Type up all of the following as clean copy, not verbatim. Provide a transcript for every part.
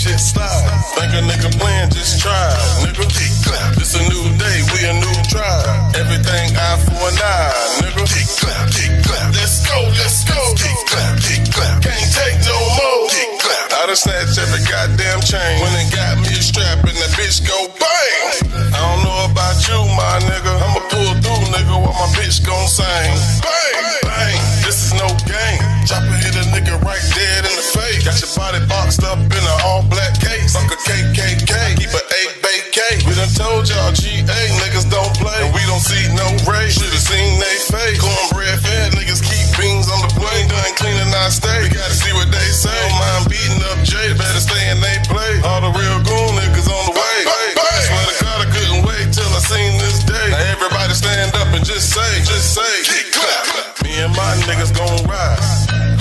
shit slide. Think a nigga playing, just try. Nigga, kick clap. It's a new day, we a new tribe. Everything eye for an eye. Nigga, kick clap, kick clap. Let's go, let's go. Kick clap, kick clap. Can't take no more. Kick clap. I done snatched every goddamn chain. When it got me a strap and that bitch go bang. I don't know about you, my nigga. I'ma pull through, nigga, while my bitch gon' sing. Bang, bang. This is no game. Chopper hit a nigga right dead in the face. Got your body boxed up in an all-black case. Fuck a KKK, keep an 8-BK. We done told y'all GA niggas don't play, and we don't see no race. Should've seen they face. Cornbread fed niggas keep beans on the plate. Done cleaning our state. We gotta see what they say. Don't mind beating up Jay, better stay in they play. All the real goon niggas on the way. I swear to God I couldn't wait till I seen this day. Now everybody stand up and just say, kick clap. Me and my niggas gon' ride.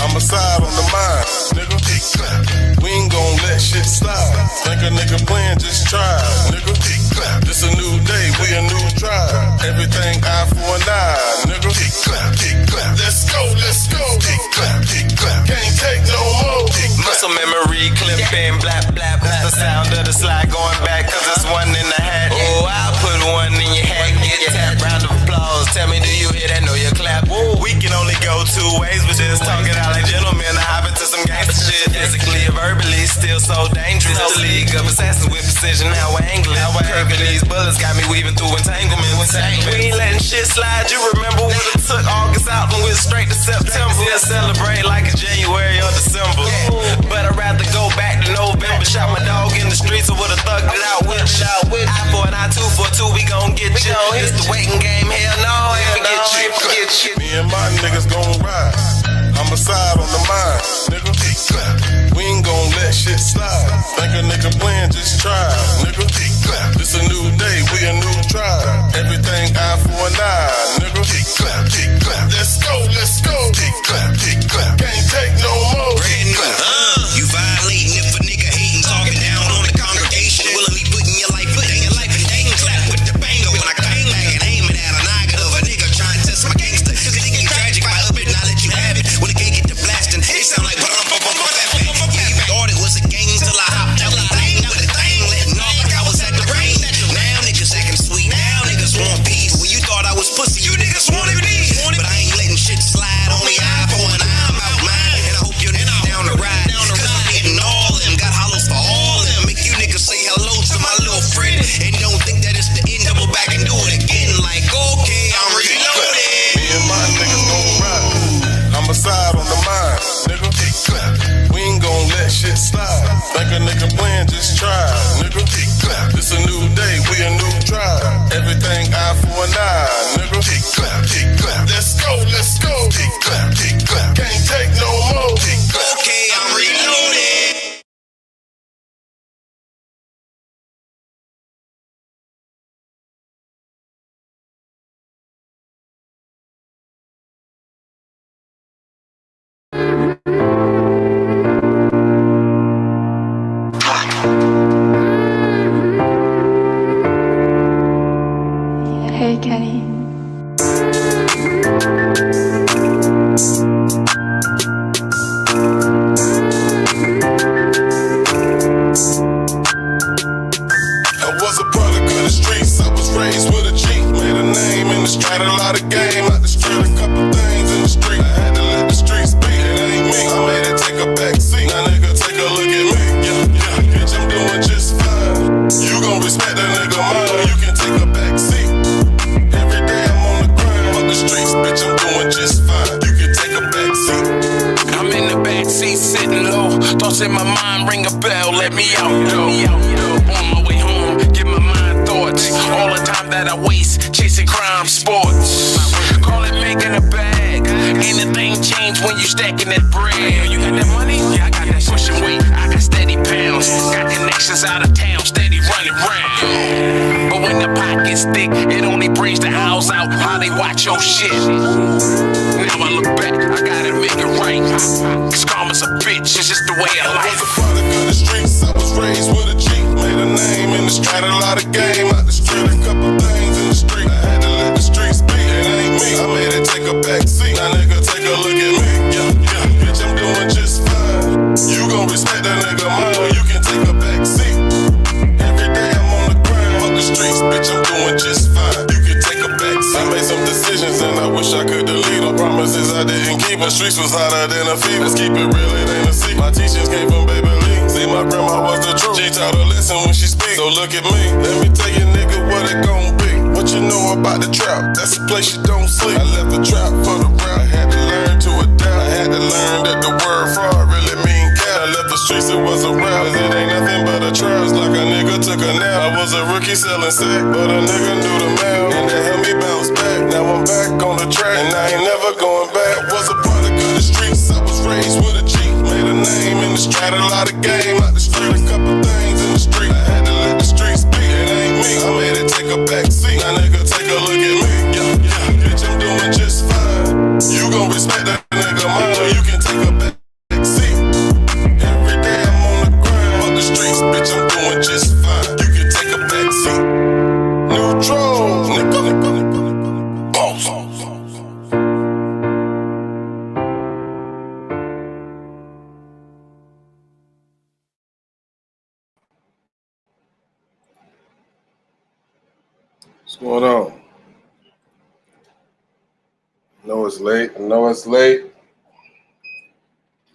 I'ma side on the mind, nigga. Kick clap. We ain't gon' let shit slide. Think a nigga playing, just try. Nigga, kick clap. This a new day, we a new tribe. Everything eye for an eye, nigga. Kick clap, kick clap. Let's go, let's go. Kick clap, kick clap. Can't take no more. Kick clap. Muscle memory clipping, blap, blap, blap. The sound of the slide going back, cause it's one in the hat. Oh, I'll put one in your hat, get tapped. Round of applause, tell me, do you hear that? Know you clap. Woo. We can only go two ways, but just talking out like gentlemen. I hop into some gangster shit. Physically and verbally, still so dangerous. The league of assassins with precision, how we're angling. Curving these bullets got me weaving through entanglements. We ain't letting shit slide. You remember when it took August out and went straight to September? Still celebrate like it's January or December. But I'd rather go back to November. Shot my dog in the streets, or would've thugged it out with you. I for an I, 2 for 2, we gon' get you. It's the waiting game, hell no, ain't forget you. Me and my niggas gon' ride. I'ma side on the mind, nigga. Kick clap. We ain't gon' let shit slide. Think a nigga playing, just try. Nigga, kick clap. This a new day, we a new tribe. Everything eye for an eye, nigga. Kick clap, kick clap. Let's go, let's go. Kick clap, kick clap. Can't take no more. Kick clap. You violating if a nigga hating, talking down on the congregation, willingly putting your life in danger. Clap with the banger when I clap back and aim it at a noggin of a nigga trying to test my gangster. Cause it ain't tragic, I up it and I let you have it. When the gate get to blasting, it sound like thought it was a game till I hopped out the thing with a thing, letting off like I was at the rain. Now niggas acting sweet, now niggas want peace. When you thought I was pussy, you niggas wanted me. But I ain't letting shit slide, only eye for an eye, I'm out mine. And I hope you're down the ride, cause I'm hitting all of them, got hollows for all of them. Make you niggas say hello to my little friend, and don't think that it's the end, double back and do it again. Like, okay, I'm reloaded. Me and my niggas gon' ride. I'ma side on the mind, nigga. Kick clap. We ain't gon' let shit slide. Think a nigga playing, just try. Nigga, kick clap. This a new day, we a new tribe. Everything eye for an eye, nigga. Kick clap, kick clap. Let's go, let's go. Kick clap, kick clap. Can't take no more. Kick clap. Okay, I'm reloaded. Hey, Kenny. I was a product of the streets, I was raised with a G. Made a name in the street, had a lot of game. Out the street, a couple things in the street. I had to let the streets beat, it ain't me. I made it take a back seat. Now nigga, take a look at me. Yeah, bitch, I'm doing just fine. You gon' respect that nigga mine, you can take a back seat. Every day I'm on the grind, fuck the streets, bitch, I'm doing just fine. You can take a back seat. I'm in the backseat sitting low. Thoughts in my mind ring a bell, let me out though. On my way home, get my mind thoughts. All the time that I waste chasing crime sports. Call it making a bag. Anything change when you stacking that bread. You got that money? Yeah, I got that pushing weight. I got steady pounds. Got connections out of town, steady running round. But when the pocket's thick, it only brings the owls out. How they watch your shit. Now I look back, I gotta make it right. Cause karma's a bitch, it's just the way of life. I was a product of the streets, I was raised with a G. Made a name in the street, had a lot of game. Out the street, a couple things in the street. I had to let the streets beat, it ain't me. I made it take a back seat. Now nigga, take a look at me. Yeah, bitch, I'm doing just fine. You gon' respect that nigga mine, you can take a was hotter than a fever. Let's keep it real, it ain't a secret. My teachings came from Baby Lee. See, my grandma was the truth. She taught her lesson when she speak. So look at me. Let me tell you, nigga, what it gon' be. What you know about the trap? That's a place you don't sleep. I left the trap for the rap. I had to learn to adapt. I had to learn that the word fraud really mean cat. I left the streets, it was a rap. It ain't nothing but a trap. It's like a nigga took a nap. I was a rookie selling sack, but a nigga knew the math. And that helped me bounce back. Now I'm back on the track, and I ain't never going back. Was a product of the streets. I was raised with a G. Made a name in the street. Had a lot of game out the street. A couple things in the street. I had to let the streets speak. It ain't me. I made it take a back seat. Now nigga, take a look at me. Yeah, bitch, I'm doing just fine. You gon' respect that nigga mine, so you can take a back seat. Every day I'm on the grind. Fuck the streets, bitch, I'm doing just fine. You can take a back seat. Neutral, nigga. Boss. What's going on? I know it's late.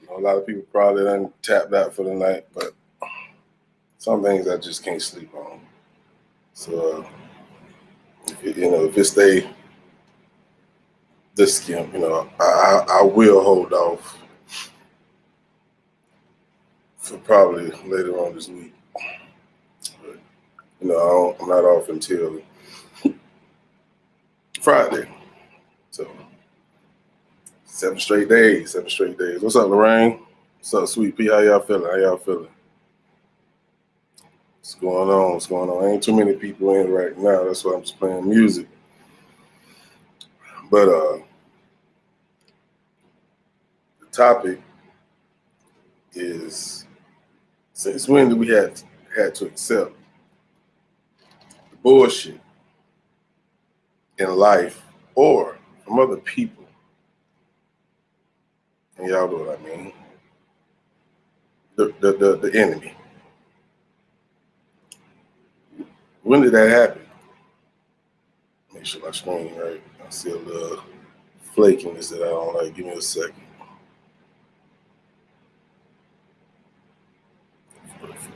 A lot of people probably done tapped out for the night, but some things I just can't sleep on. So, if it stay this skimp, I will hold off for probably later on this week. But, I'm not off until Friday. So 7 straight days. What's up, Lorraine? What's up, Sweet Pea? How y'all feeling? What's going on? Ain't too many people in right now. That's why I'm just playing music. But the topic is, since when did we had to accept the bullshit in life or from other people? And y'all know what I mean. The enemy. When did that happen? Make sure my screen right. I see a little flakiness that I don't like. Give me a second.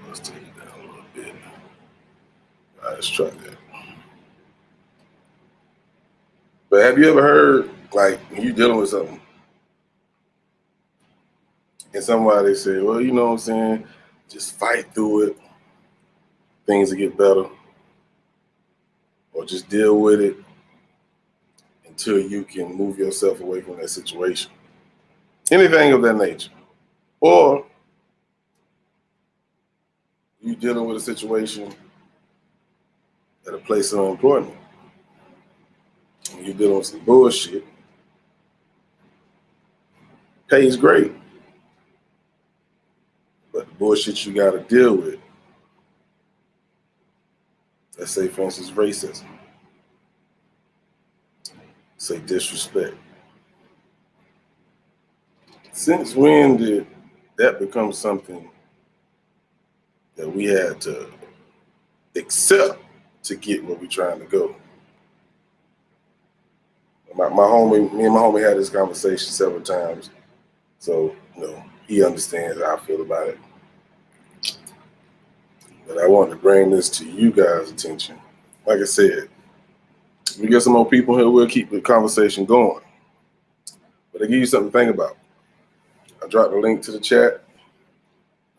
Let's take it down a little bit. All right, let's try that. But have you ever heard, like, when you're dealing with something, and somebody say, well, you know what I'm saying, just fight through it, things will get better, or just deal with it until you can move yourself away from that situation. Anything of that nature. Or you dealing with a situation at a place of employment, and you're dealing with some bullshit. Pays great, but the bullshit you got to deal with, let's say, for instance, racism, say disrespect. Since when did that become something that we had to accept to get where we're trying to go? Me and my homie had this conversation several times, so he understands how I feel about it. But I wanted to bring this to you guys' attention. Like I said, we get some more people here, we'll keep the conversation going. But I give you something to think about. I dropped a link to the chat.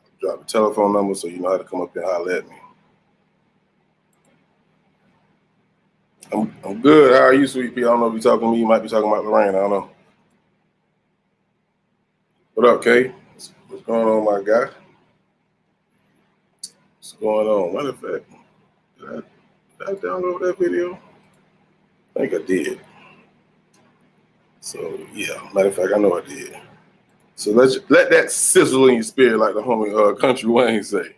I dropped the telephone number so you know how to come up and holler at me. I'm good. How are you, Sweet Pea? I don't know if you're talking to me. You might be talking about Lorraine. I don't know. What up, Kay? What's going on, my guy? What's going on? Matter of fact, did I download that video? I think I did. So, yeah. Matter of fact, I know I did. So let that sizzle in your spirit like the homie Country Wayne say.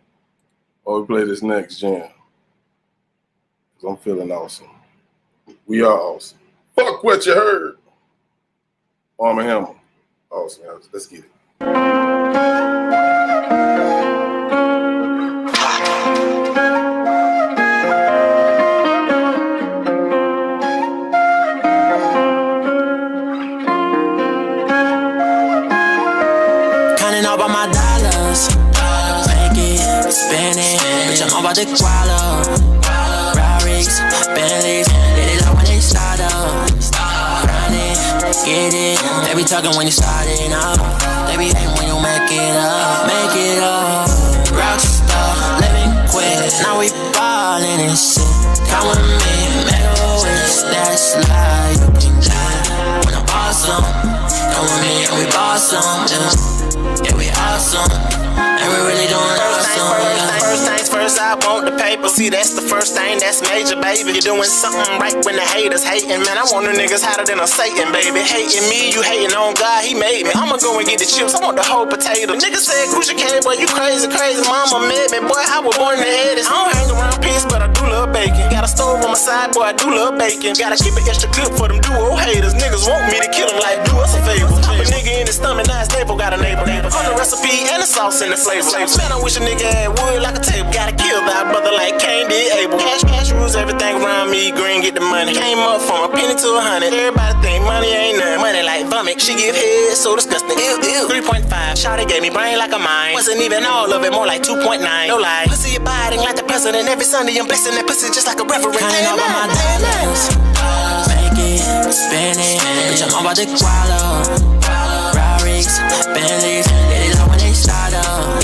While we play this next jam. Because I'm feeling awesome. We are awesome. Fuck what you heard. Arm & Hammer. Awesome. Let's get it. my dollars. Make it, spend it. Bitch, I'm about to guala. Rarix, Bentleys, let it out when they start up. Grind it, get it. They be talking when you starting up. They be hating when you make it up. Make it up. Rockstar, living quick. Now we ballin' and shit. Come with me, make a wish. That's life, you can die when I'm awesome. Come with me and we awesome, yeah, we awesome. And we really doing awesome, yeah. First things first, I want the paper. See, that's the first thing, that's major, baby. You're doing something right when the haters hating. Man, I want the niggas hotter than a Satan, baby. Hating me, you hating on God, he made me. I'ma go and get the chips, I want the whole potato. Niggas said Gucci K, boy, you crazy, crazy. Mama made me, boy, I was born in the 80s. I don't hang around peace, but I do love bacon. Got a stove on my side, boy, I do love bacon. Gotta keep an extra clip for them duo haters. Niggas want me to kill them like, do us a favor. Pop a nigga in the stomach, now his neighbor got a neighbor. On the recipe and the sauce and the flavor. Man, I wish a nigga had wood like a table. Gotta kill that brother like Cain did Abel. Cash rules everything around me. Green get the money. Came up from a penny to 100. Everybody think money ain't nothing. Money like vomit. She give head so disgusting. Ew, ew. 3.5. Shawty gave me brain like a mine. Wasn't even all of it, more like 2.9. No lie. Pussy abiding like the president. Every Sunday I'm blessing that pussy just like a reverend. Counting up on my dollars. Make it, spend it. Bitch, I'm about to guala. Rarix, Bentleys, let it out when they start up.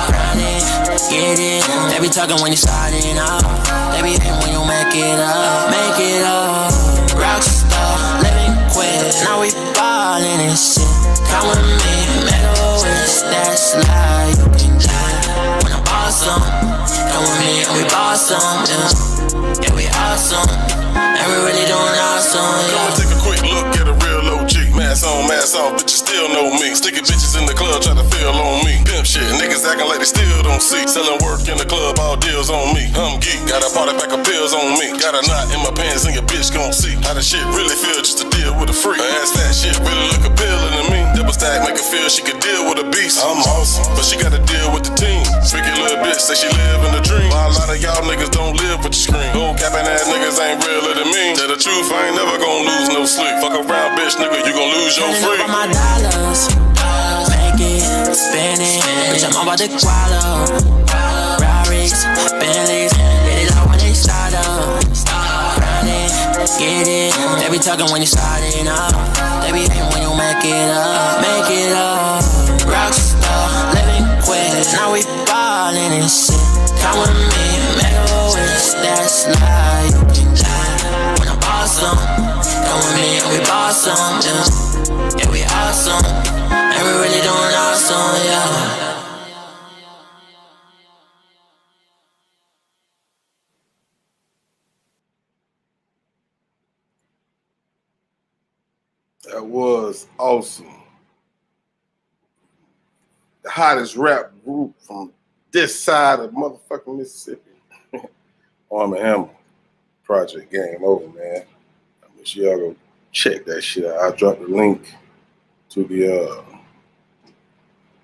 Grind it, get it. They be talking when you starting up. They be hating when you make it up. Make it up. Rockstar, living quick. Now we ballin' and shit. Come with me, make a wish. That's life, you can die when I'm awesome. Come with me and we awesome, yeah, we awesome. And we really doing awesome, Come yeah. and take a quick look at a real OG. Mask on, mask off, but you still know me. Sticking bitches in the club, try to feel on me. Pimp shit, niggas acting like they still don't see. Selling work in the club, all deals on me. I'm geek, got a party pack of pills on me. Got a knot in my pants and your bitch gon' see how the shit really feel just to deal with a freak. Her ass fat shit really look appealing to me. Double stack make her feel she could deal with a beast. I'm awesome, but she gotta deal with the team. Freaky little bitch say she live in a dream. While a lot of y'all niggas don't live with the screen. Old capping ass niggas ain't realer than me. Tell the truth, I ain't never gon' lose no sleep. Fuck around, bitch, nigga, you gon' lose your Counting free. up on my dollars. Make it, spend it. Bitch, I'm about to guala. Rarix, Bentleys, let it out when they start up. Grind it, get it. They be talking when you starting up. They be hating when you make it up. Make it up. Rockstar, living quick. Now we ballin' and shit. Come with me, make a wish. That's life, you can die when I'm awesome. Come with me and we awesome, yeah, we awesome. And we really doing awesome, yeah. That was awesome. The hottest rap group from this side of motherfucking Mississippi. Arm & Hammer. Project Game Over, man. I wish y'all go check that shit out. I'll drop the link to the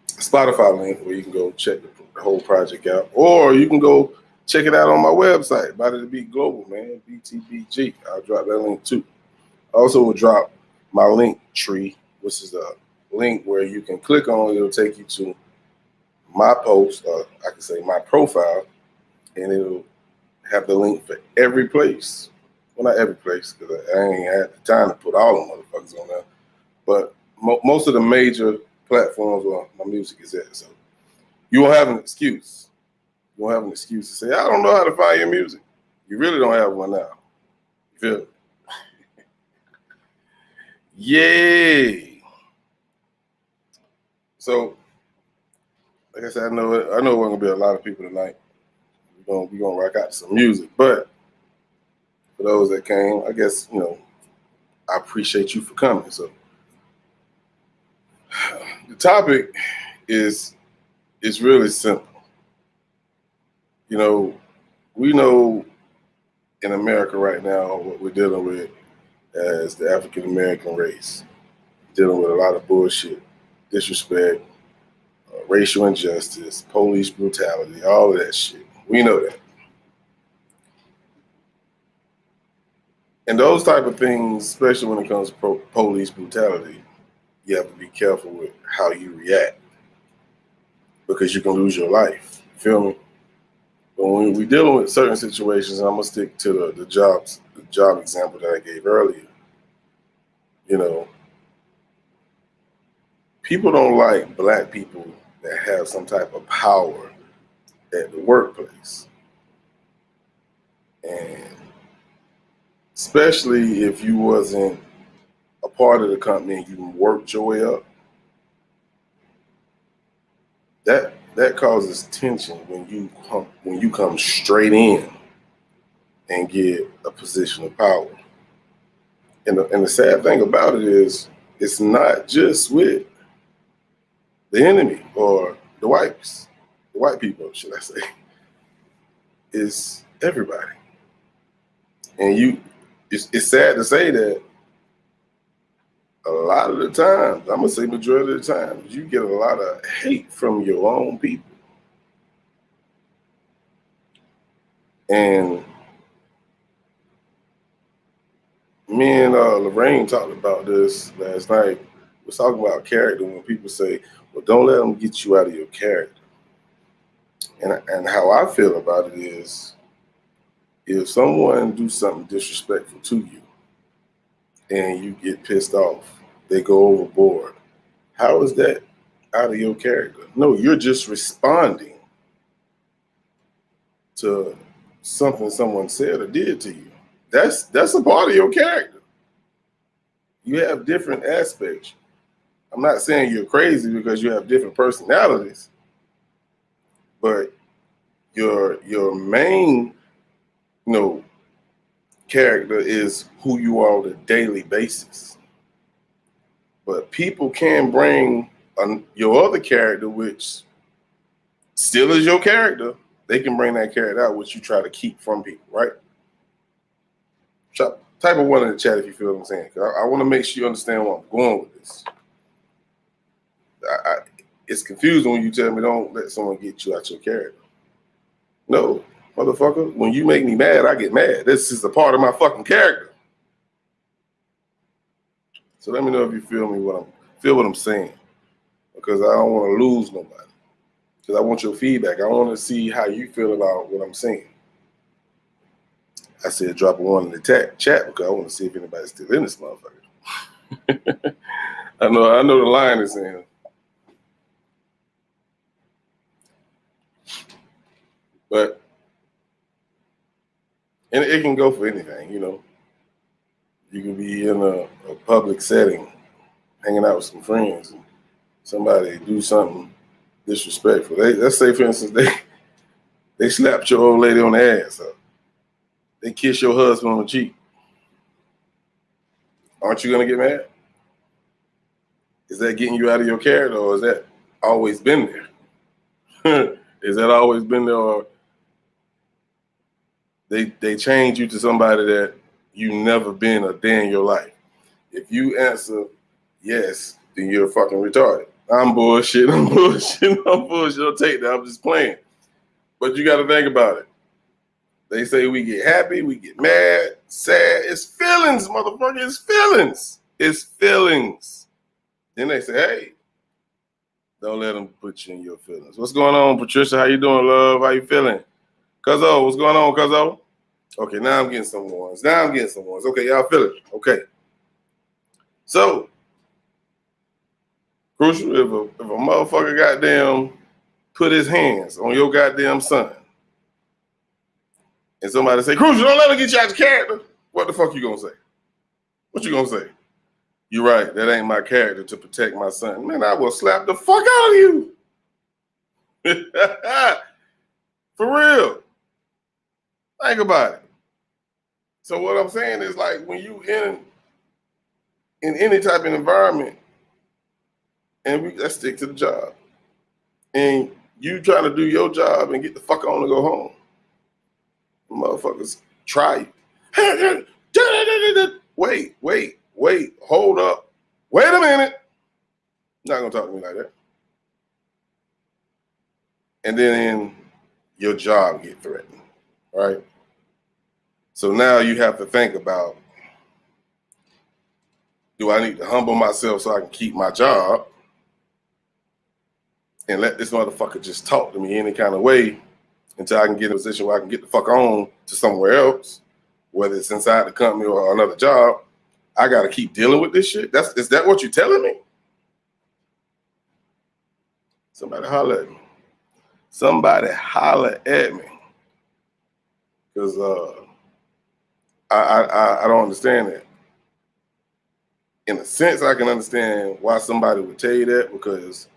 Spotify link where you can go check the whole project out. Or you can go check it out on my website, Body to Beat Global, man. BTBG. I'll drop that link too. I also will drop my link tree, which is a link where you can click on. It'll take you to my post, or I can say my profile, and it'll have the link for every place. Well, not every place, because I ain't had the time to put all them motherfuckers on there. But most of the major platforms where my music is at. So you won't have an excuse. You won't have an excuse to say, I don't know how to find your music. You really don't have one now. You feel me? Yay. So, like I said, I know it wasn't gonna be a lot of people tonight. We're gonna rock out to some music, but for those that came, I guess I appreciate you for coming. So, the topic is really simple. We know in America right now what we're dealing with as the African American race, dealing with a lot of bullshit, disrespect, racial injustice, police brutality, all of that shit. We know that. And those type of things, especially when it comes to police brutality, you have to be careful with how you react. because you can lose your life. Feel me? But when we're dealing with certain situations, and I'm gonna stick to the job example that I gave earlier. You know, people don't like black people that have some type of power at the workplace. And especially if you wasn't a part of the company and you worked your way up, that causes tension when you come straight in and get a position of power. And the sad thing about it is, it's not just with the enemy or the white people, should I say. It's everybody. And it's sad to say that a lot of the times, I'm gonna say majority of the time, you get a lot of hate from your own people. And me and Lorraine talked about this last night. We was talking about character when people say, well, don't let them get you out of your character. And how I feel about it is, if someone do something disrespectful to you and you get pissed off, they go overboard, how is that out of your character? No, you're just responding to something someone said or did to you. That's a part of your character. You have different aspects. I'm not saying you're crazy because you have different personalities, but your main, character is who you are on a daily basis. But people can bring your other character, which still is your character. They can bring that character out, which you try to keep from people, right? Type of one in the chat if you feel what I'm saying. I want to make sure you understand where I'm going with this. It's confusing when you tell me don't let someone get you out your character. No, motherfucker, when you make me mad, I get mad. This is a part of my fucking character. So let me know if you feel what I'm saying, because I don't want to lose nobody. Because I want your feedback. I want to see how you feel about what I'm saying. I said drop a one in the chat because I want to see if anybody's still in this motherfucker. I know the line is in here. But, and it can go for anything, You can be in a public setting, hanging out with some friends, and somebody do something disrespectful. Let's say, for instance, they slapped your old lady on the ass, or they kiss your husband on the cheek. Aren't you gonna get mad? Is that getting you out of your character, or is that always been there? Is that always been there, or they change you to somebody that you never been a day in your life? If you answer yes, then you're fucking retarded. I'm bullshit. I'll take that. I'm just playing. But you got to think about it. They say we get happy, we get mad, sad. It's feelings, motherfucker. It's feelings. It's feelings. Then they say, hey, don't let them put you in your feelings. What's going on, Patricia? How you doing, love? How you feeling? Cuzzo, what's going on, Cuzzo? Okay, now I'm getting some ones. Okay, y'all feel it. Okay. So, Crucial, if a motherfucker goddamn put his hands on your goddamn son, and somebody say, Crucial, don't let him get you out your character, what the fuck you gonna say? What you gonna say? You're right, that ain't my character to protect my son. Man, I will slap the fuck out of you. For real. Think about it. So what I'm saying is, like, when you in any type of environment, and let's stick to the job, and you trying to do your job and get the fuck on to go home, motherfuckers try you. Wait, hold up. Wait a minute. Not gonna talk to me like that. And then your job get threatened, right? So now you have to think about, do I need to humble myself so I can keep my job and let this motherfucker just talk to me any kind of way until I can get in a position where I can get the fuck on to somewhere else, whether it's inside the company or another job. I got to keep dealing with this shit. Is that what you're telling me? Somebody holler at me. Somebody holler at me. Because I don't understand that. In a sense, I can understand why somebody would tell you that, because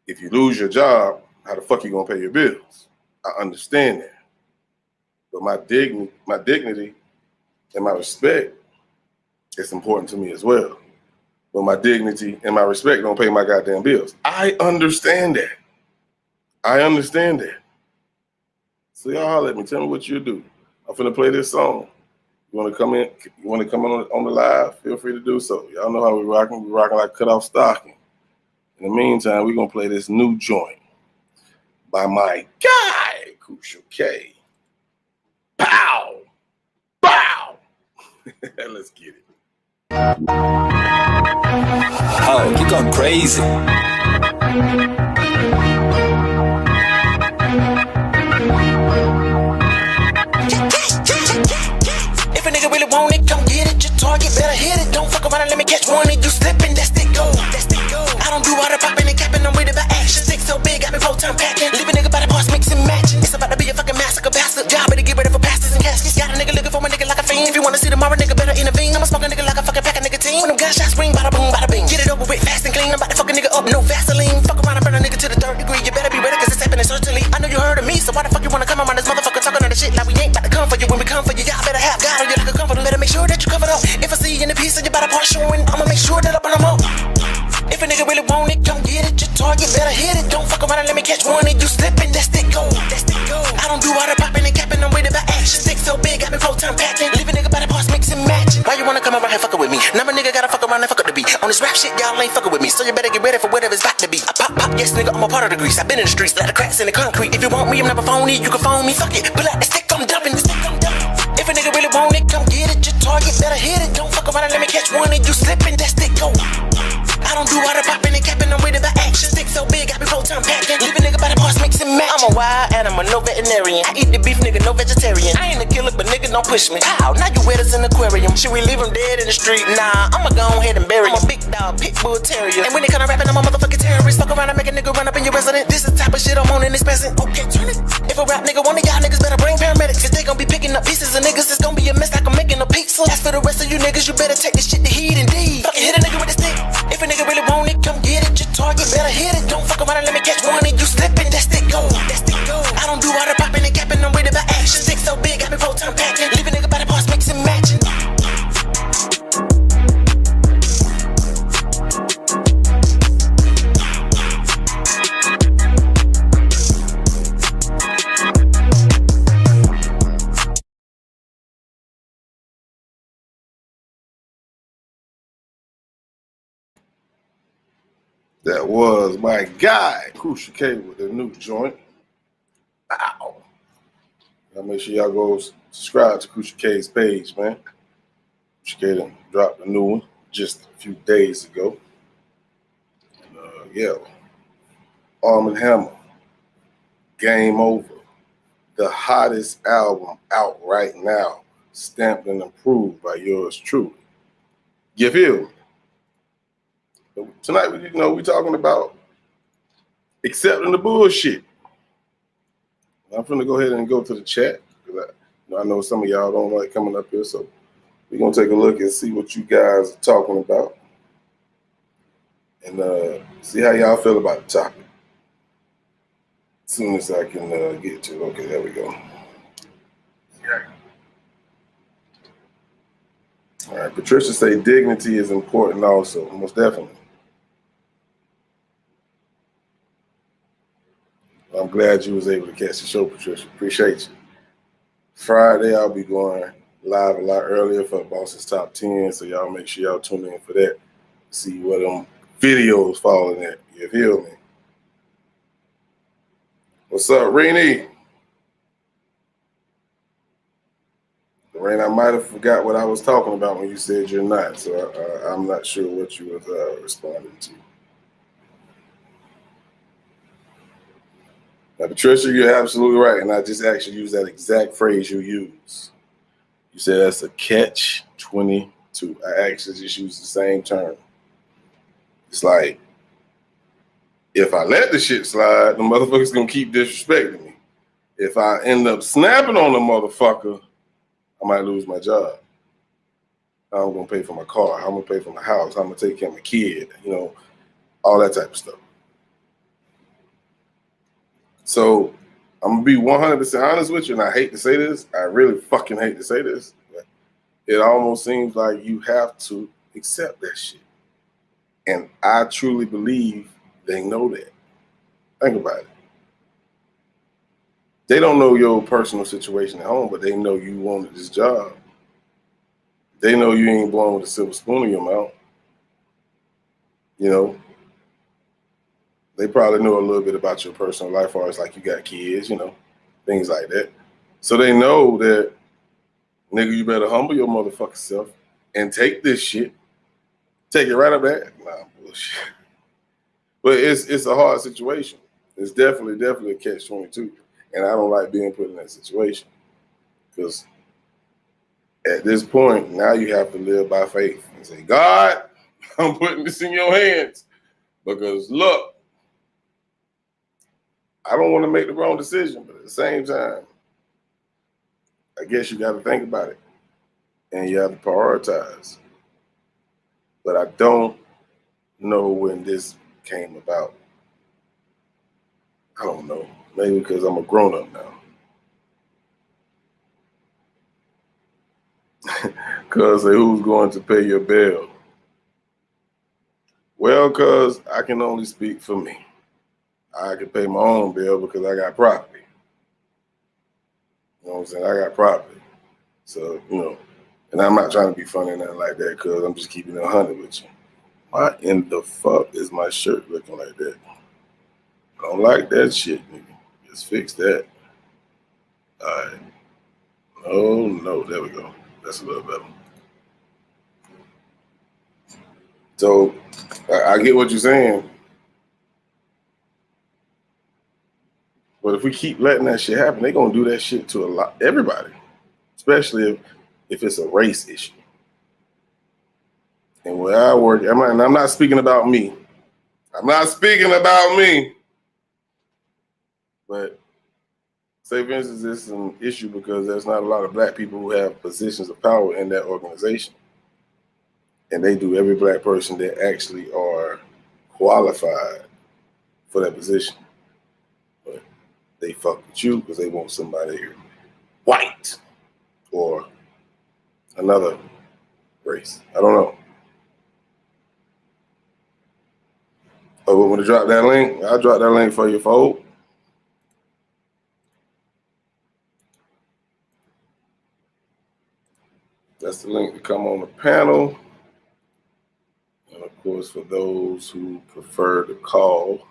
if you lose your job, how the fuck you gonna pay your bills? I understand that. But my dignity and my respect is important to me as well. But my dignity and my respect don't pay my goddamn bills. I understand that. I understand that. So y'all holler at me. Tell me what you do. I'm finna play this song. You want to come in? You want to come on the live? Feel free to do so. Y'all know how we rocking. We rocking like cut off stocking. In the meantime, we're gonna play this new joint by my guy, Crucial K. Pow! Bow! Let's get it. Oh, you going crazy. If a nigga really want it, come get it. Your target better hit it. Don't fuck around and let me catch one and you slipping. That's the go. I don't do all the popping and capping. I'm with it by action. Stick so big, got me full-time packing. Leave a nigga by the parts, mixing matching. It's about to be a fucking massacre bastard. Y'all better get ready for pastors and caskets. Got a nigga looking for my nigga like a fiend. If you wanna see tomorrow, nigga better intervene. I'ma smoke a nigga like a fucking pack of nicotine. When them gunshots ring, bada boom, bada bing. Get it over with fast and clean. I'm about to fuck a nigga up, no Vaseline. Fuck around and burn a nigga to the 3rd degree. You better be ready, cause it's happening certainly. I know you heard of me, so why the fuck you wanna come around this motherfucker talking on the shit like we ain't about to come for you. When we come for you, y'all better have God on you like a comforter. Better make sure that you covered up. If I see you in the piece of your body part showing, I'ma make sure that I burn them up. If a nigga really want it, come get it. Your target better hit it. Don't fuck around and let me catch one and you slipping. That's the go. I don't do all the popping and capping. I'm with it by action. Stick so big, got me full-time packing. Leave a nigga by the parts, mixing matching. Why you wanna come around here fucking with me? Now my nigga gotta fuck around and fuck up the beat. On this rap shit, y'all ain't fucking with me. So you better get ready for whatever it's about to be. I pop, yes nigga, I'm a part of the grease. I been in the streets, like the cracks in the concrete. If you want me, I'm never phony. You can phone me, fuck it. Pull out the stick, I'm dumping. If a nigga really want it, come get it. Your target better hit it. Don't fuck around and let me catch one and you slipping. That's the go. I don't do all the popping and capping. I'm with it by action. Stick so big, got me full-time packing. Leave a nigga by the parts, mixing match. I'm a wild animal, no veterinarian. I eat the beef, nigga, no vegetarian. I ain't a killer, but nigga, don't push me. Pow, now you wet as an aquarium. Should we leave him dead in the street? Nah, I'ma go ahead and bury him. I'm a big dog, pit bull terrier. And when they come to rapping, I'm a motherfucking terrorist. Fuck around and make a nigga run up in your resident. This is the type of shit I'm on in this present. Okay, turn it. If a rap nigga want it, y'all niggas better bring paramedics. Cause they gon' be picking up pieces of niggas. It's gon' be a mess like I'm making a pizza. As for the rest of you niggas, you better take this shit to heat indeed. Fucking hit a nigga with a stick. If a nigga really want it, come get it. Your target better hit it. Don't fuck around and let me catch one and you slipping. That's the go. I don't do all the popping and capping. I'm with it by action. Stick so big, got me full-time packing. Leave a nigga by the parts, mixing matching. That was my guy, Crucial K, with the new joint. Ow. Y'all make sure y'all go subscribe to Crucial K's page, man. Crucial K done dropped a new one just a few days ago. And, yeah. Arm & Hammer, Game Over. The hottest album out right now, stamped and approved by yours truly. You feel me? Tonight, we talking about accepting the bullshit. I'm gonna go ahead and go to the chat because I know some of y'all don't like coming up here, so we're gonna take a look and see what you guys are talking about and see how y'all feel about the topic. As soon as I can get to it. Okay, there we go. All right, Patricia say dignity is important also, most definitely. I'm glad you was able to catch the show, Patricia. Appreciate you. Friday, I'll be going live a lot earlier for Boss's Top 10, so y'all make sure y'all tune in for that. See what them videos falling at. You feel me? What's up, Rainy? Rain, I might have forgot what I was talking about when you said you're not, so I'm not sure what you was responding to. Now, Patricia, you're absolutely right, and I just actually used that exact phrase you use. You said that's a catch-22. I actually just used the same term. It's like, if I let the shit slide, the motherfucker's gonna keep disrespecting me. If I end up snapping on the motherfucker, I might lose my job. How I'm gonna pay for my car? How I'm gonna pay for my house? How I'm gonna take care of my kid? You know, all that type of stuff. So I'm gonna be 100% honest with you, and I hate to say this. I really fucking hate to say this. But it almost seems like you have to accept that shit. And I truly believe they know that. Think about it. They don't know your personal situation at home, but they know you wanted this job. They know you ain't born with a silver spoon in your mouth. You know, they probably know a little bit about your personal life, or it's like you got kids, you know, things like that. So they know that, nigga, you better humble your motherfucking self and take this shit. Take it right up there. Nah, bullshit. But it's a hard situation. It's definitely a catch-22. And I don't like being put in that situation. Because at this point, now you have to live by faith and say, God, I'm putting this in your hands. Because look, I don't want to make the wrong decision, but at the same time, I guess you got to think about it. And you have to prioritize. But I don't know when this came about. I don't know. Maybe because I'm a grown-up now. Cuz who's going to pay your bill? Well, cuz I can only speak for me. I can pay my own bill because I got property. You know what I'm saying? I got property. So, you know, and I'm not trying to be funny or nothing like that, cuz I'm just keeping it 100 with you. Why in the fuck is my shirt looking like that? I don't like that shit, nigga. Just fix that. All right. Oh, no. There we go. That's a little better. So, I get what you're saying. But if we keep letting that shit happen, they're going to do that shit to everybody. Especially if it's a race issue. And where I work, I'm not speaking about me. I'm not speaking about me. But say, for instance, it's an issue because there's not a lot of black people who have positions of power in that organization. And they do every black person that actually are qualified for that position. But they fuck with you because they want somebody white or another race. I don't know. Oh, we want to drop that link? I'll drop that link for you, folks. That's the link to come on the panel. And of course, for those who prefer to call,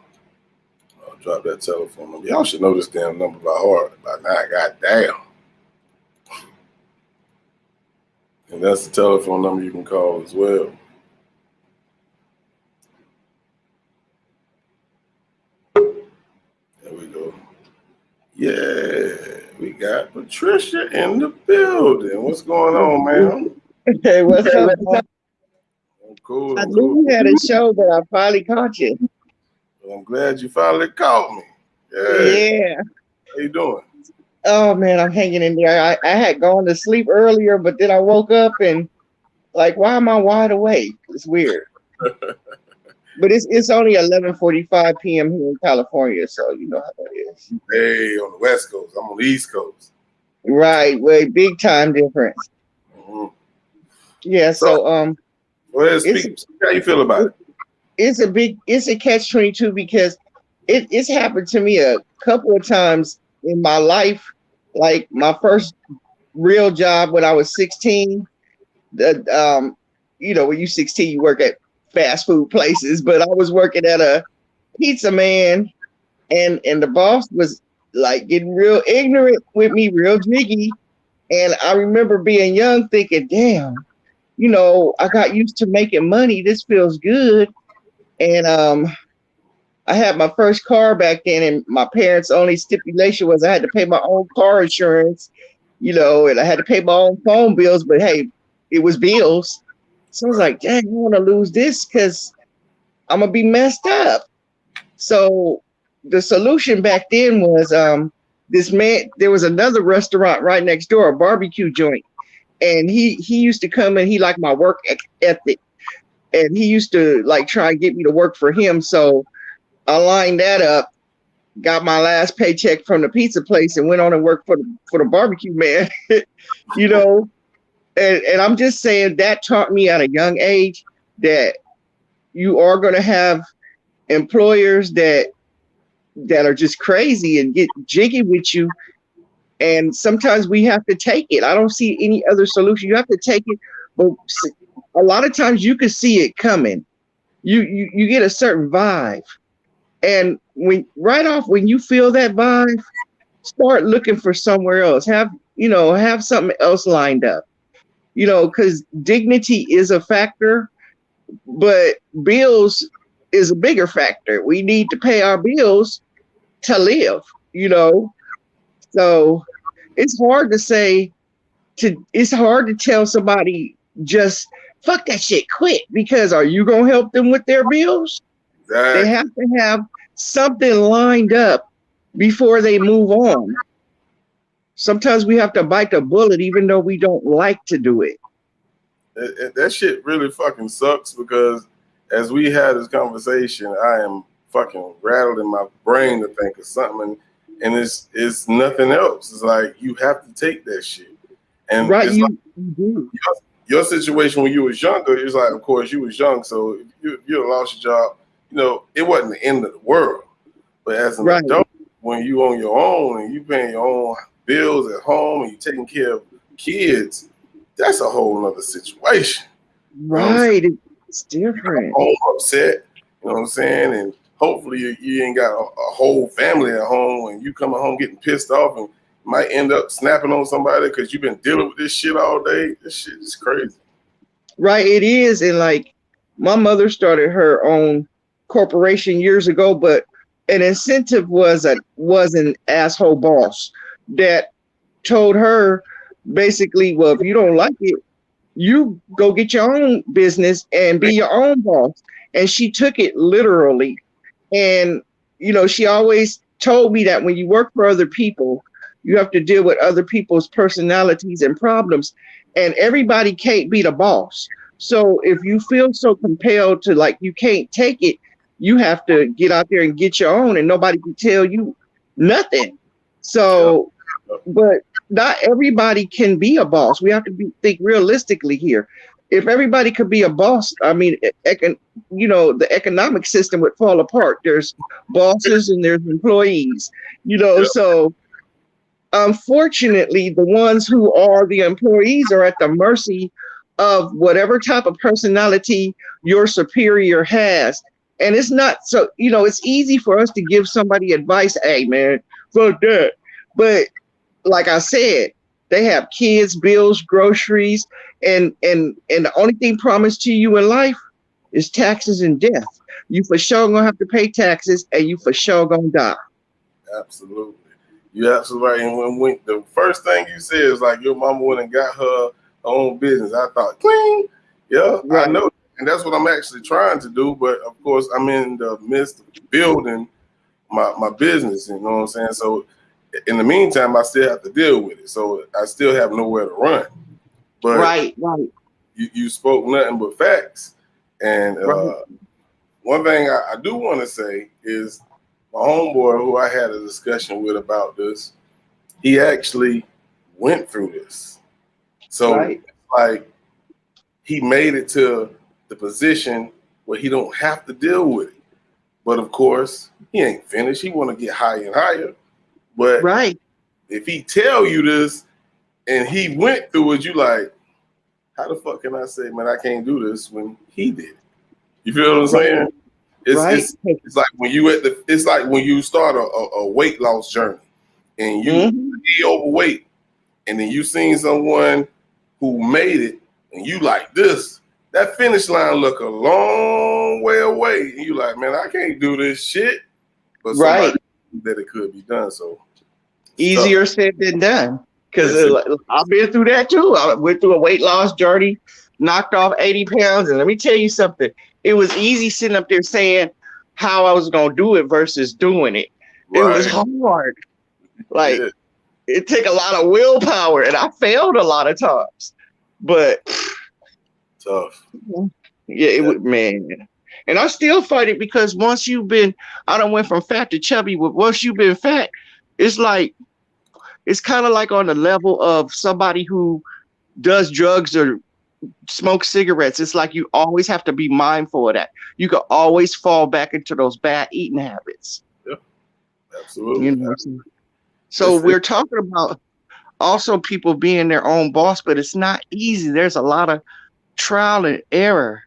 I'll drop that telephone number. Y'all should know this damn number by heart by now. Goddamn. And that's the telephone number you can call as well. There we go. Yeah, we got Patricia in the building. What's going on, man? Hey, what's up? I'm cool. I knew you had a show, but I finally caught you. Well, I'm glad you finally caught me. Yeah. How you doing? Oh man, I'm hanging in there. I had gone to sleep earlier, but then I woke up and like, why am I wide awake? It's weird. But it's only 11:45 p.m. here in California, so you know how that is. Hey, on the West Coast. I'm on the East Coast. Right, way big time difference. Mm-hmm. Yeah, so go ahead, speak. How you feel about it? It's a catch-22 because it's happened to me a couple of times in my life. Like my first real job when I was 16. You know, when you're 16, you work at fast food places, but I was working at a pizza man, and the boss was like getting real ignorant with me, real jiggy. And I remember being young thinking, damn, you know, I got used to making money. This feels good. And I had my first car back then, and my parents' only stipulation was I had to pay my own car insurance, and I had to pay my own phone bills. But hey, it was bills. So I was like, dang, I want to lose this because I'm gonna be messed up. So the solution back then was this man. There was another restaurant right next door, a barbecue joint, and he used to come and he liked my work ethic, and he used to like try and get me to work for him. So I lined that up, got my last paycheck from the pizza place, and went on and worked for the barbecue man. And I'm just saying that taught me at a young age that you are going to have employers that are just crazy and get jiggy with you. And sometimes we have to take it. I don't see any other solution. You have to take it. But a lot of times you can see it coming. You get a certain vibe. And when you feel that vibe, start looking for somewhere else. Have something else lined up. Because dignity is a factor, but bills is a bigger factor. We need to pay our bills to live, So it's hard to say it's hard to tell somebody just fuck that shit, quit, because are you gonna help them with their bills? Exactly. They have to have something lined up before they move on. Sometimes we have to bite the bullet even though we don't like to do it. That shit really fucking sucks because as we had this conversation, I am fucking rattled in my brain to think of something, and it's nothing else. It's like you have to take that shit. And right, you do. Your situation when you was younger, it's like, of course, you was young, so if you lost your job, it wasn't the end of the world. But as an adult, when you on your own and you paying your own bills at home and you taking care of kids, that's a whole nother situation. Right. It's different. Home upset, you know what I'm saying? And hopefully you ain't got a whole family at home and you coming home getting pissed off and might end up snapping on somebody because you've been dealing with this shit all day. This shit is crazy. Right, it is. And like my mother started her own corporation years ago, but an incentive was an asshole boss that told her basically, well, if you don't like it, you go get your own business and be your own boss. And she took it literally. And, she always told me that when you work for other people, you have to deal with other people's personalities and problems. And everybody can't be the boss. So if you feel so compelled to like you can't take it, you have to get out there and get your own, and nobody can tell you nothing. So, but not everybody can be a boss. We have to think realistically here. If everybody could be a boss, I mean, the economic system would fall apart. There's bosses and there's employees, so unfortunately, the ones who are the employees are at the mercy of whatever type of personality your superior has. And it's not so, it's easy for us to give somebody advice. Hey, man, fuck that. But like I said, they have kids, bills, groceries, and the only thing promised to you in life is taxes and death. You for sure gonna have to pay taxes, and you for sure gonna die. Absolutely. You're absolutely right. And when the first thing you said is like your mama went and got her own business, I thought, clean. Yeah, right. I know. And that's what I'm actually trying to do. But of course, I'm in the midst of building my business. You know what I'm saying? So in the meantime, I still have to deal with it. So I still have nowhere to run. But right. You spoke nothing but facts. And one thing I do want to say is my homeboy, who I had a discussion with about this, he actually went through this. So like he made it to the position where he don't have to deal with it. But of course, he ain't finished. He want to get higher and higher. But if he tell you this and he went through it, you like, how the fuck can I say, man, I can't do this when he did it? You feel what I'm saying? It's like when you start a weight loss journey and you be overweight, and then you seen someone who made it and you like this, that finish line look a long way away. And you like, man, I can't do this shit. But Right. somebody that it could be done. So Easier said than done. Because I've been through that too. I went through a weight loss journey, knocked off 80 pounds. And let me tell you something. It was easy sitting up there saying how I was going to do it versus doing it. It was hard. Like, it took a lot of willpower. And I failed a lot of times. But tough. Yeah, it would, man. And I still fight it because once you've been, I done went from fat to chubby, but once you've been fat, it's like, it's kind of like on the level of somebody who does drugs or smokes cigarettes. It's like you always have to be mindful of that. You can always fall back into those bad eating habits. Yep. Absolutely. You know, so we're talking about also people being their own boss, but it's not easy. There's a lot of trial and error,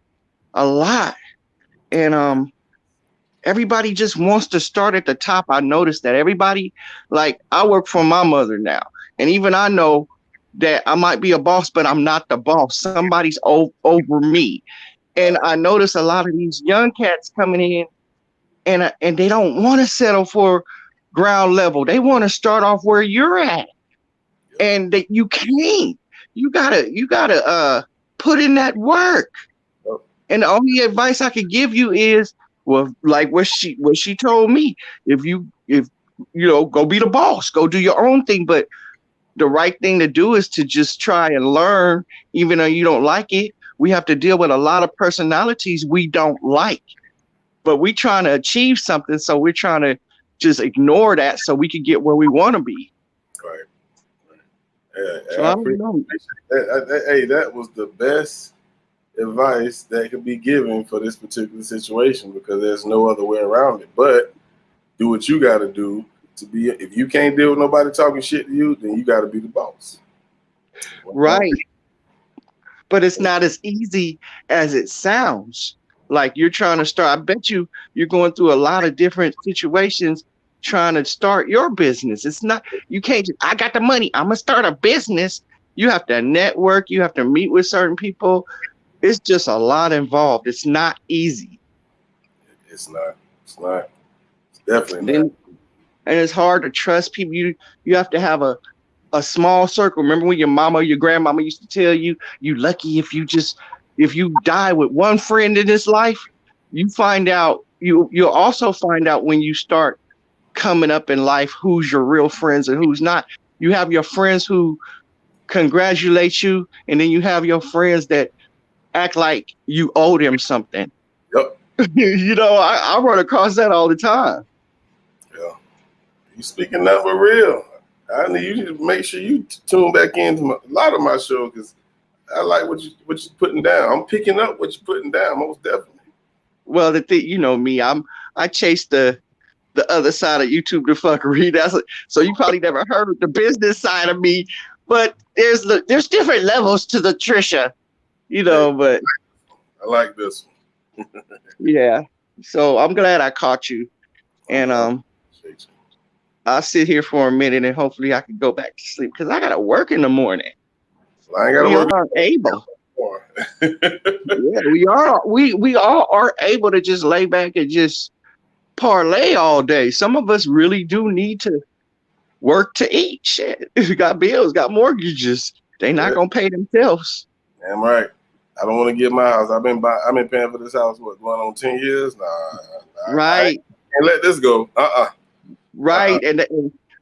a lot. And everybody just wants to start at the top. I noticed that everybody, like, I work for my mother now, and even I know that I might be a boss, but I'm not the boss. Somebody's over me. And I notice a lot of these young cats coming in, and they don't want to settle for ground level. They want to start off where you're at, and that you can't. You gotta put in that work. And the only advice I could give you is, well, like what she told me, if you know, go be the boss, go do your own thing. But the right thing to do is to just try and learn, even though you don't like it. We have to deal with a lot of personalities we don't like, but we trying to achieve something. So we're trying to just ignore that so we can get where we want to be. Right. Yeah, So I don't know. Hey, that was the best advice that could be given for this particular situation, because there's no other way around it. But do what you got to do to be. If you can't deal with nobody talking shit to you, then you got to be the boss. Right. But it's not as easy as it sounds. Like, you're trying to start. I bet you're going through a lot of different situations trying to start your business. It's not, you can't just, I got the money, I'm gonna start a business. You have to network, you have to meet with certain people. It's just a lot involved. It's not easy. It's not. It's definitely not. And it's hard to trust people. You have to have a small circle. Remember when your mama or your grandmama used to tell you, you lucky if you die with one friend in this life. You'll also find out when you start coming up in life who's your real friends and who's not. You have your friends who congratulate you, and then you have your friends that act like you owe them something. Yep. You know, I run across that all the time. Yeah. You speaking that for real. I need you to make sure you tune back into a lot of my show, because I like what you're putting down. I'm picking up what you're putting down, most definitely. Well, the thing, you know me, I chase the other side of YouTube to fuckery. So you probably never heard of the business side of me, but there's different levels to the Trisha, you know. But I like this one. Yeah. So I'm glad I caught you, and I'll sit here for a minute, and hopefully I can go back to sleep, because I gotta work in the morning. I ain't gotta work. Are able. Yeah, we all are able to just lay back and just parlay all day. Some of us really do need to work to eat. Shit, got bills, got mortgages. They not gonna pay themselves. Damn right. I don't want to get my house. I've been paying for this house going on 10 years. Nah. Right. And let this go. Right. And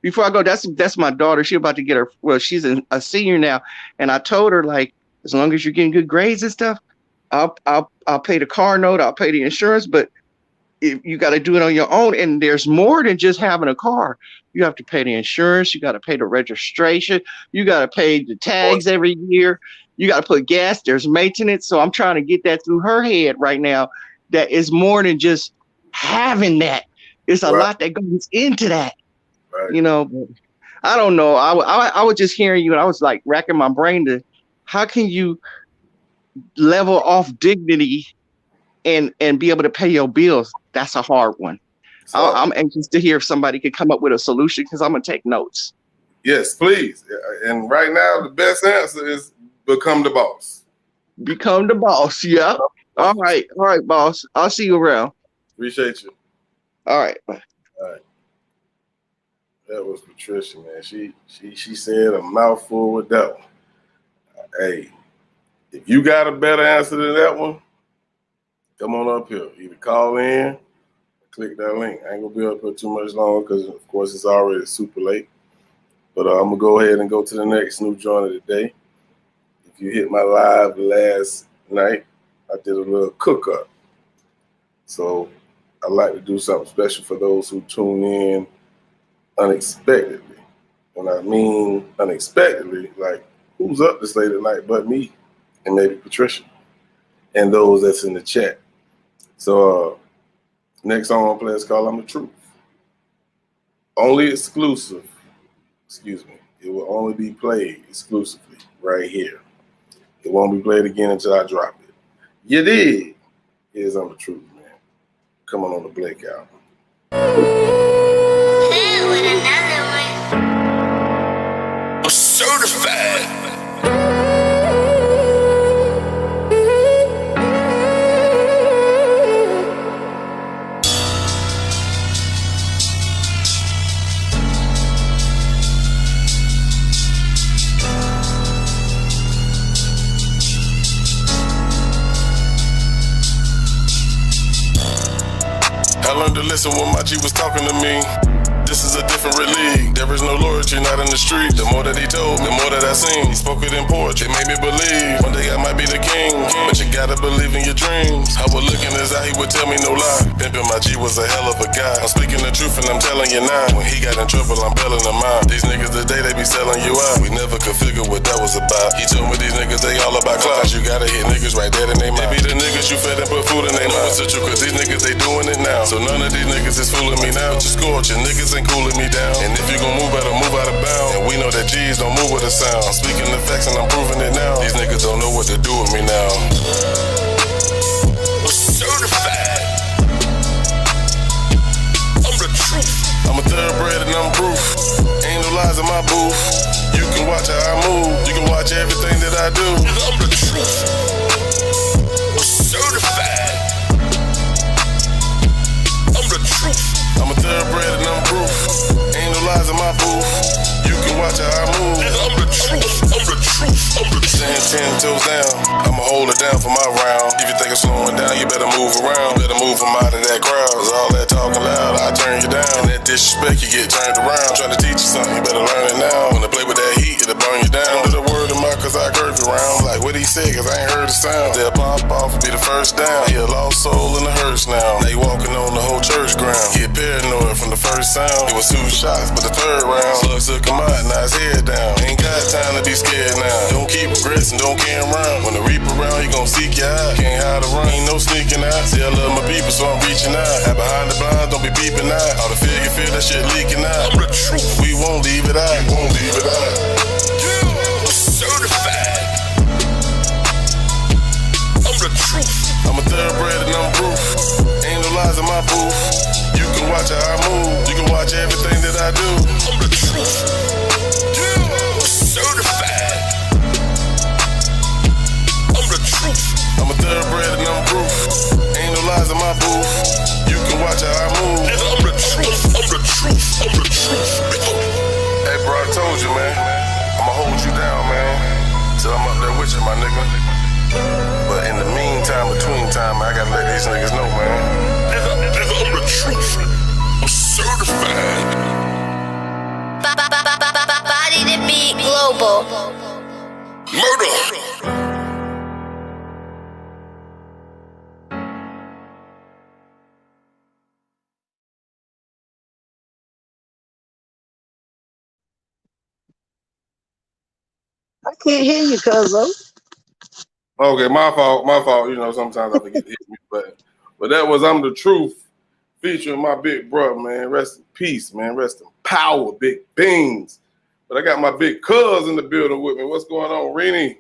before I go, that's my daughter. She's about to get her. Well, she's a senior now, and I told her, like, as long as you're getting good grades and stuff, I'll pay the car note, I'll pay the insurance, but if you got to do it on your own. And there's more than just having a car. You have to pay the insurance, you got to pay the registration, you got to pay the tags every year, you got to put gas, there's maintenance. So I'm trying to get that through her head right now, that is more than just having that. It's a lot that goes into that. Right. You know, I don't know. I was just hearing you, and I was like racking my brain to, how can you level off dignity and be able to pay your bills? That's a hard one. So, I'm anxious to hear if somebody could come up with a solution, because I'm gonna take notes. Yes, please. And right now, the best answer is become the boss. Become the boss. Yep. All right, boss. I'll see you around. Appreciate you. All right. All right. That was Patricia, man. She said a mouthful with that one. Hey, if you got a better answer than that one, come on up here. Either call in or click that link. I ain't gonna be up here too much longer because of course it's already super late. But I'm gonna go ahead and go to the next new joint of the day. If you hit my live last night, I did a little cook up. So I like to do something special for those who tune in unexpectedly. When I mean unexpectedly, like who's up this late at night but me and maybe Patricia and those that's in the chat. So next song I'm playing is called I'm the Truth. Only exclusive, excuse me, it will only be played exclusively right here. It won't be played again until I drop it. You dig? Here's I'm the Truth, man. Coming on the Blake album. I'm certified. I learned to listen when my G was talking to me. This is a different league. There is no loyalty, not in the street. The more that he told me, the more that I seen. He spoke it in poetry, made me believe one day I might be the king. But you gotta believe in your dreams. I would look in his eye, he would tell me no lie. Pimpin' my G was a hell of a guy. I'm speaking the truth and I'm telling you now. When he got in trouble, I'm bailing him out. These niggas today, they be selling you out. We never could figure what that was about. He told me these niggas, they all about clout. You gotta hit niggas right there in they mouth. They be the niggas you fed and put food in they mouth. It's the truth, cause these niggas, they doing it now. So none of these niggas is fooling me now. Just scorch, your niggas ain't cooling me down. And if you gon' move, better move out of bounds. And we know that G's don't move with a sound. I'm speaking the facts and I'm proving it now. These niggas don't know what to do with me now. I'm certified. I'm the truth. I'm a thoroughbred and I'm proof. Ain't no lies in my booth. You can watch how I move. You can watch everything that I do. I'm the truth. I'm certified. I'm the truth. I'm a thoroughbred and I'm proof. Ain't no lies in my booth. You can watch how I move. I'm the truth. I'm the truth. I'm the truth. Stand 10 toes down. I'ma hold it down for my round. If you think I'm slowing down, you better move around. Better move from out of that crowd. Cause all that talking loud, I turn you down. And that disrespect, you get turned around. I'm trying to teach you something, you better learn it now. When they play with that heat, it'll burn you down. Under the word of mouth, cause I curve you around. Like what he said, cause I ain't heard the sound. They'll pop off and be the first down. He a lost soul in the hearse now. Now you walking on the whole church ground. Get paranoid from the first sound. It was 2 shots, but the third round, slugs took him out, now his head down. Ain't got time to be scared now. Don't keep regrets and don't carry around. When the reaper around, he gon' seek you out. Can't hide or run, ain't no sneaking out. See, I love my people, so I'm reaching out. Hide behind the blinds, don't be peeping out. All the fear you feel, that shit leaking out. I'm the truth. We won't leave it out. We won't leave it out. I'm certified. I'm the truth. I'm a thoroughbred and I'm proof. Ain't no lies in my booth. You can watch how I move. You can watch everything that I do. I'm the truth. I'm certified. I'm the truth. I'm a thoroughbred and I'm proof. Ain't no lies in my booth. You can watch how I move. I'm the truth. I'm the truth. I'm the truth. Hey bro, I told you, man. I'ma hold you down, man. Till I'm up there with you, my nigga. But in the meantime, between time, I gotta let these niggas know, man. I'm the truth. I'm certified. Body to beat global. Murder. I can't hear you, cuzzo. Okay, my fault. You know, sometimes I forget to hit me, but that was I'm the Truth featuring my big brother, man. Rest in peace, man. Rest in power, big things. But I got my big cuz in the building with me. What's going on, Renee?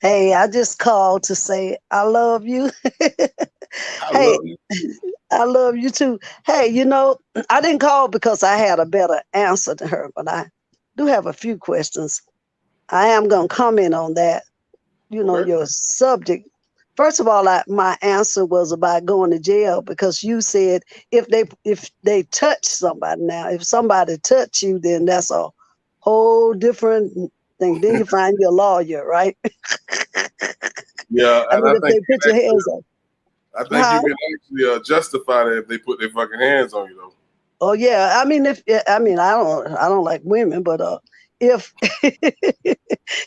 Hey, I just called to say I love you. I love you too. Hey, you know, I didn't call because I had a better answer to her, but I do have a few questions. I am going to comment on that. your subject. First of all, my answer was about going to jail because you said if they touch somebody. Now, if somebody touch you, then that's a whole different thing. Then you find your lawyer, right? Yeah, I and mean, I if think they put your hands on. I think you can actually justify that if they put their fucking hands on you, though. Oh yeah, I mean, I don't like women, but if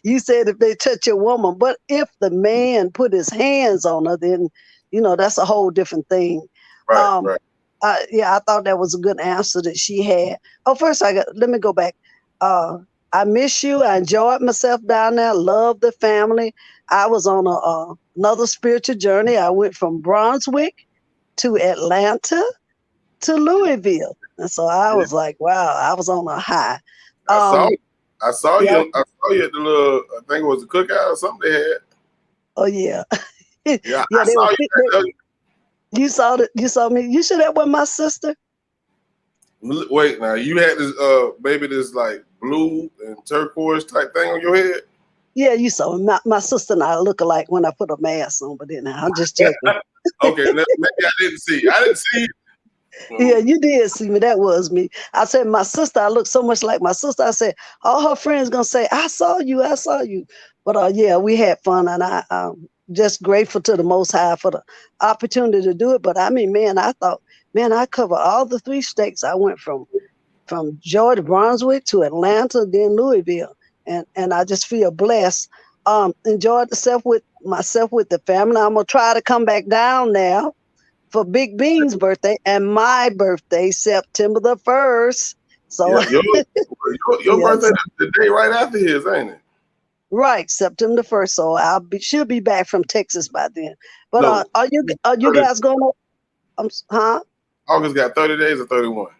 you said if they touch a woman, but if the man put his hands on her, then that's a whole different thing. Right, right. I thought that was a good answer that she had. Oh, first let me go back. I miss you. I enjoyed myself down there. Love the family. I was on another spiritual journey. I went from Brunswick to Atlanta to Louisville, and so I was like, wow, I was on a high. I saw you. I saw yeah. you. I saw you at the little. I think it was a cookout or something they had. Oh yeah. Yeah, I saw you. You saw that. You saw me. You sure that was my sister? Wait, now you had this maybe this like blue and turquoise type thing on your head. Yeah, you saw me. My sister and I look alike when I put a mask on, but then I'm just joking. Okay, maybe I didn't see. I didn't see. Yeah, you did see me. That was me. I said, my sister, I look so much like my sister. I said, all her friends gonna say, I saw you. But yeah, we had fun, and I'm just grateful to the Most High for the opportunity to do it. But I mean, man, I thought, I covered all the 3 states. I went from Georgia, Brunswick to Atlanta, then Louisville, and I just feel blessed. Enjoyed myself with the family. I'm gonna try to come back down now for Big Bean's birthday and my birthday, September the 1st. So yeah, your birthday the day right after his, ain't it? Right, September the 1st. So should be back from Texas by then. But No, are you guys going to? August got 30 days or 31.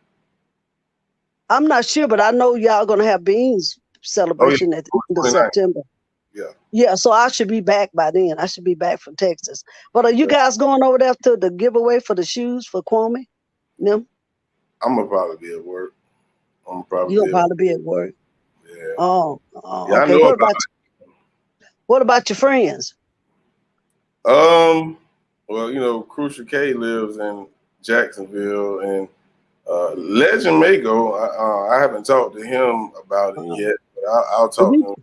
I'm not sure, but I know y'all gonna have Beans celebration at the end of September. Yeah. Yeah, so I should be back by then. I should be back from Texas. But are you guys going over there to the giveaway for the shoes for Kwame? No? I'm gonna probably be at work. You'll probably be at work. Yeah. Oh, yeah, okay. I know What about your friends? Well, Crucial K lives in Jacksonville, and Legend Mako. I haven't talked to him about it yet, but I'll talk to him.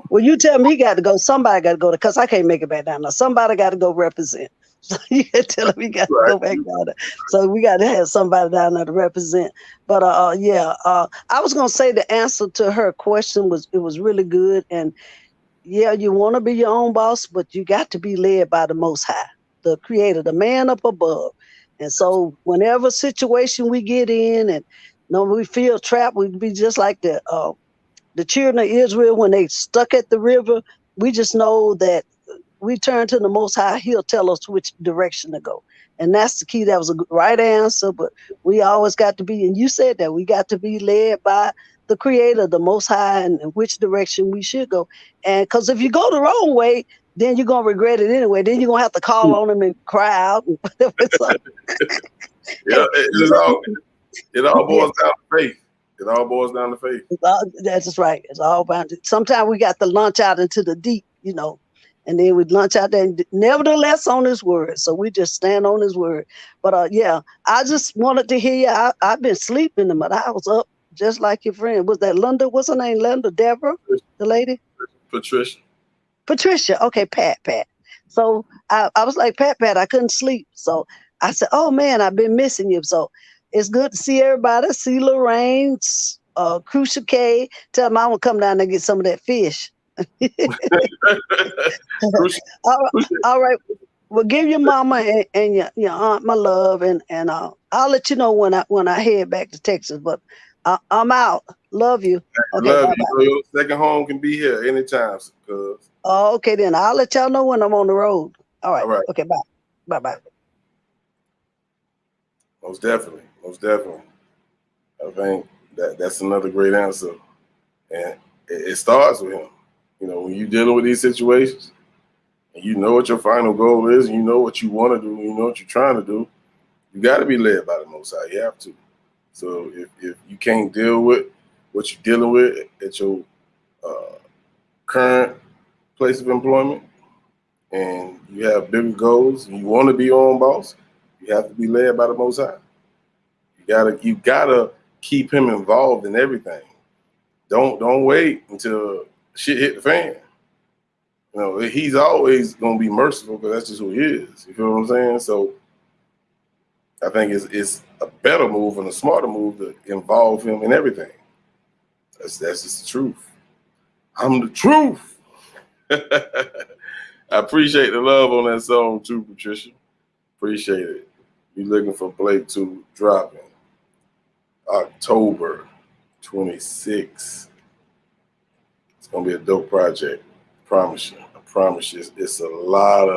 Well, you tell me he got to go. Somebody got to go because I can't make it back down there. Somebody got to go represent. So you tell him he got to go back down there. So we got to have somebody down there to represent. But I was gonna say the answer to her question was really good. And yeah, you want to be your own boss, but you got to be led by the Most High, the Creator, the man up above. And so whenever situation we get in and we feel trapped, we be just like the children of Israel when they stuck at the river. We just know that we turn to the Most High, He'll tell us which direction to go. And that's the key. That was a right answer, but we always got to be, and you said that, we got to be led by the Creator, the Most High, and which direction we should go. And because if you go the wrong way, then you're going to regret it anyway. Then you're going to have to call on Him and cry out. And yeah, it all boils down to faith. It all boils down to faith. That's just right. It's all bound to. Sometimes we got to launch out into the deep, and then we launch out there, and nevertheless on His word. So we just stand on His word. But I just wanted to hear you. I've been sleeping, but I was up just like your friend. Was that Linda? What's her name? Linda? Deborah? The lady? Patricia. Okay, Pat. So I was like, Pat, I couldn't sleep. So I said, oh man, I've been missing you. So it's good to see everybody. See Lorraine, Crucial K. Tell them I want to come down there and get some of that fish. All right. Well, give your mama and your aunt my love, and I'll let you know when I head back to Texas. But I'm out. Love you. Okay, love you. Your second home can be here anytime. Okay, then I'll let y'all know when I'm on the road. All right. Okay, bye. Bye. Most definitely. I think that's another great answer, and it starts with him. When you're dealing with these situations, and you know what your final goal is, and you know what you want to do, and you know what you're trying to do, you got to be led by the Most High. You have to. So if you can't deal with what you're dealing with at your current place of employment, and you have bigger goals, and you want to be your own boss, you have to be led by the Most High. You gotta keep him involved in everything. Don't wait until shit hit the fan. You know, he's always gonna be merciful because that's just who he is. You feel what I'm saying? So I think it's a better move and a smarter move to involve him in everything. That's just the truth. I'm the truth. I appreciate the love on that song too, Patricia. Appreciate it. You looking for Blake to dropping October 26th. It's gonna be a dope project. Promise you. I promise you. It's a lot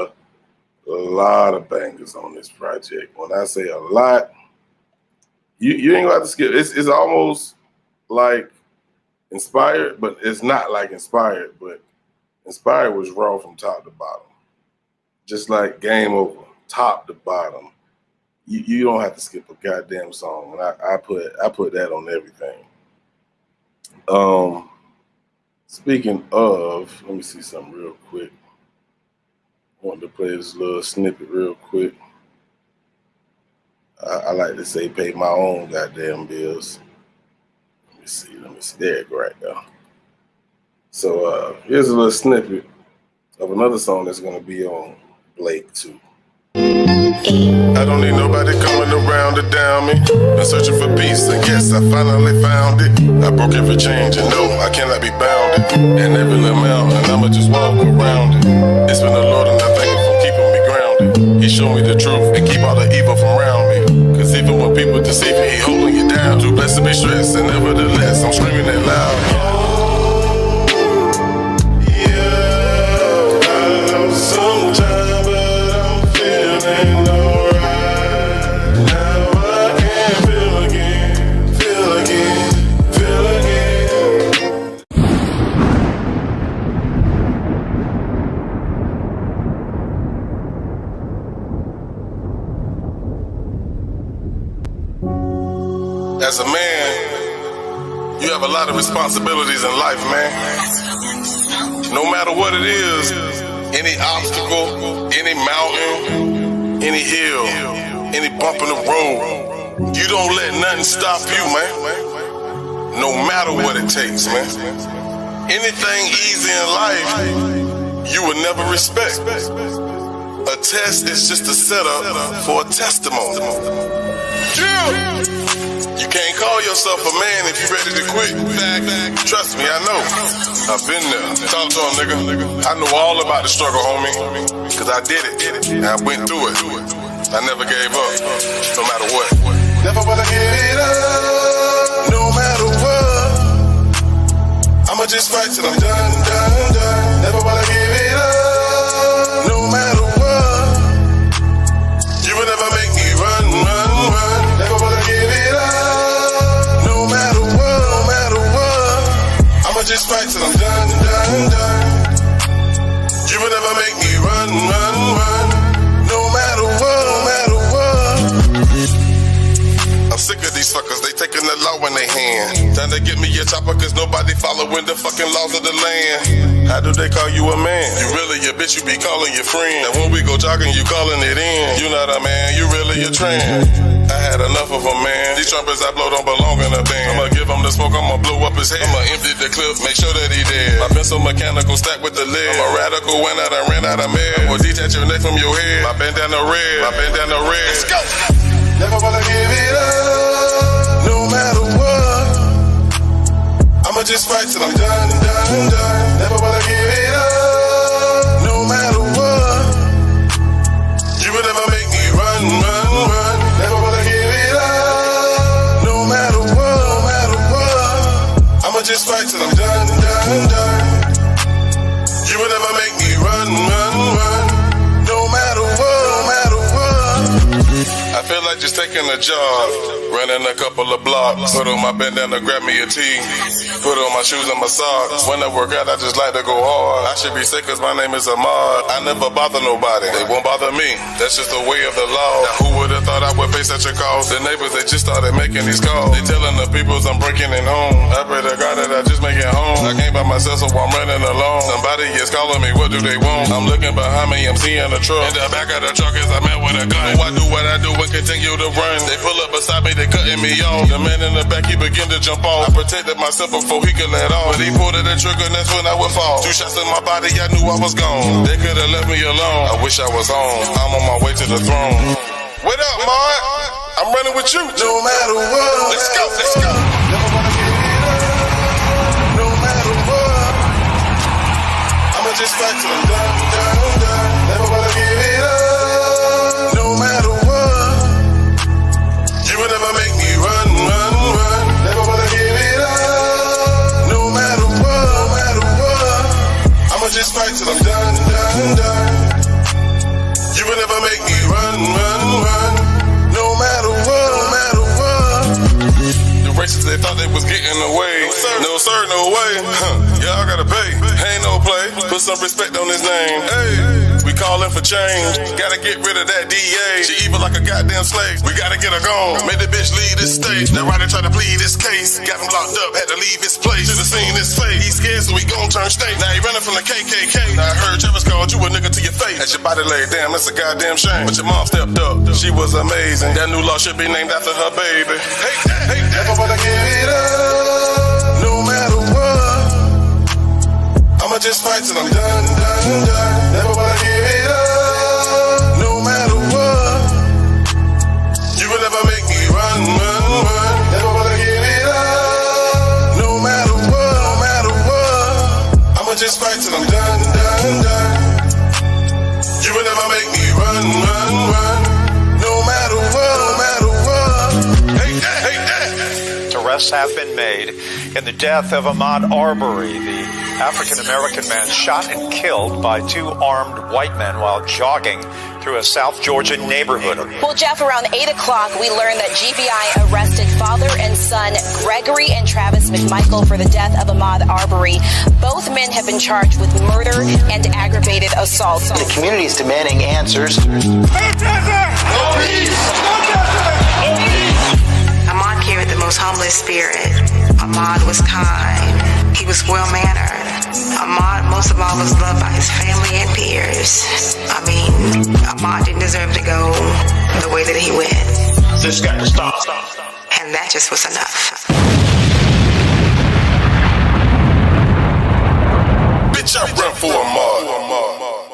of bangers on this project. When I say a lot, you ain't gonna have to skip. It's almost like Inspired, but it's not like Inspired. But Inspired was raw from top to bottom, just like Game Over, top to bottom. You don't have to skip a goddamn song. And I put that on everything. Speaking of, let me see something real quick. I wanted to play this little snippet real quick. I like to say pay my own goddamn bills. Let me see. There you go right now. So here's a little snippet of another song that's gonna be on Blake too. I don't need nobody coming around to down me. Been searching for peace, and yes, I finally found it. I broke every change, and no, I cannot be bounded. And every little mountain, I'ma just walk around it. It's been the Lord, and I thank Him for keeping me grounded. He showed me the truth and keep all the evil from around me. Cause even when people deceive you, He holding you down. Too blessed to be stressed, and nevertheless, I'm screaming it loud. Sometime, but I'm feeling alright. Now I can feel again, feel again, feel again. As a man, you have a lot of responsibilities in life, man. No matter what it is, any obstacle, any mountain, any hill, any bump in the road, you don't let nothing stop you, man. No matter what it takes, man. Anything easy in life, you will never respect. A test is just a setup for a testimony. You can't call yourself a man if you ready to quit. Trust me, I know. I've been there. Talk to him, nigga. I know all about the struggle, homie. Cause I did it. And I went through it. I never gave up. No matter what. Never wanna give it up. No matter what. I'ma just fight till I'm done, done, done. Never wanna give it up. No matter what. You will never make me run, run, run. Never wanna give it up. No matter what, no matter what. I'ma just fight till I'm done, done, done. You will never make me run, run, run. No matter what, no matter what. I'm sick of these fuckers, they taking the law in their hand. Trying to get me a chopper cause nobody following the fucking laws of the land. How do they call you a man? You really a bitch, you be calling your friend. And when we go jogging, you calling it in. You not a man, you really a trend. I had enough of a man. These trumpets I blow don't belong in a band. I'ma give him the smoke, I'ma blow up his head. I'ma empty the clip, make sure that he dead. My pencil mechanical stacked with the lead. I'm a radical when I done ran out of med. Will detach your neck from your head. My bandana red, my bandana red. Let's go! Never wanna give it up, no matter what. I'ma just fight till I'm done, done, done. Never wanna give it up, no matter what. You will never make me run, run, run. Never wanna give it up, no matter what, no matter what. I'ma just fight till I'm done, done, done. You will never make me run, run, run. No matter what, no matter what. I feel like just taking a jog, running a couple of blocks. Put on my bandana, grab me a tee. Put on my shoes and my socks. When I work out, I just like to go hard. I should be sick cause my name is Ahmad. I never bother nobody, they won't bother me. That's just the way of the law. Now, who would have thought I would face such a cause? The neighbors, they just started making these calls. They telling the peoples I'm breaking it home. I pray to God that I just make it home. I came by myself, so I'm running alone. Somebody is calling me, what do they want? I'm looking behind me, I'm seeing a truck. In the back of the truck is a man with a gun. I do what I do and continue to run. They pull up beside me, they cutting me off. The man in the back, he begin to jump off. I protected myself before he could let off. But he pulled the trigger and that's when I would fall. 2 shots in my body, I knew I was gone. They could have left me alone. I wish I was home. I'm on my way to the throne. What up, Mark? I'm running with you. No matter what. Let's go, let's go. Never wanna give it up. No matter what. I'ma just fight till I'm done. Never wanna give it up. No matter what. You would never make me run. Never wanna give it up. No matter what. I'ma just fight till I'm done. You would never make me run. No matter what. The racists, they thought they was getting away. No sir, no way. Y'all gotta pay. Ain't no play. Put some respect on his name. Hey, we calling for change. Gotta get rid of that DA. She evil like a goddamn slave. We gotta get her gone. Made the bitch leave this stage. That rider tried to plead this case. Got him locked up, had to leave his place. Should've seen his face. He's scared, so he gon' turn state. Now he running from the KKK. Now I heard Travis called you a nigga to your face. As your body laid down, that's a goddamn shame. But your mom stepped up. She was amazing. That new law should be named after her baby. Hate that. Never wanna give it up. No matter what. I'ma just fight till I'm done. Never wanna give it up. No matter what. You will never make me run. Never wanna give it up. No matter what. I'ma just fight till I'm done. You will never make me run. No matter what. Hate that. Arrests have been made in the death of Ahmaud Arbery, the African-American man shot and killed by 2 armed white men while jogging through a South Georgia neighborhood. Well, Jeff, around 8 o'clock, we learned that GBI arrested father and son Gregory and Travis McMichael for the death of Ahmaud Arbery. Both men have been charged with murder and aggravated assault. The community is demanding answers. Ahmaud carried the most humblest spirit. Ahmaud was kind. He was well-mannered. Ahmaud, most of all, was loved by his family and peers. I mean, Ahmaud didn't deserve to go the way that he went. This got to stop. And that just was enough. Bitch, I run for Ahmaud.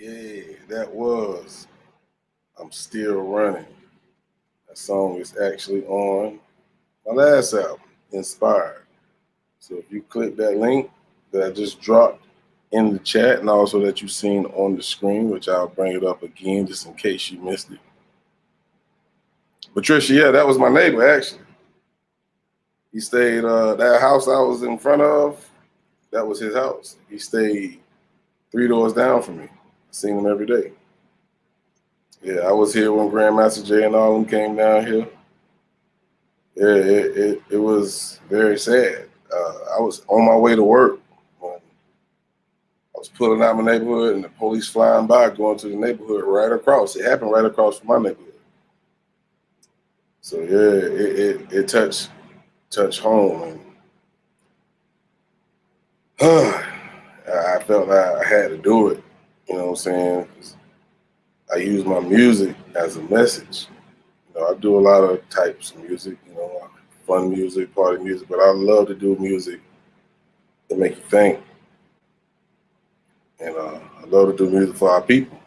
Yeah, that was I'm Still Running. That song is actually on my last album, Inspired. So if you click that link that I just dropped in the chat and also that you've seen on the screen, which I'll bring it up again just in case you missed it. Patricia, yeah, that was my neighbor actually. He stayed, that house I was in front of, that was his house. He stayed 3 doors down from me. Seen him every day. Yeah, I was here when Grandmaster Jay and all them came down here. Yeah, it was very sad. I was on my way to work when I was pulling out my neighborhood and the police flying by going to the neighborhood right across. It happened right across from my neighborhood. So yeah, it touched home. And I felt like I had to do it. You know what I'm saying? I use my music as a message. You know, I do a lot of types of music, you know, fun music, party music, but I love to do music that make you think. And I love to do music for our people.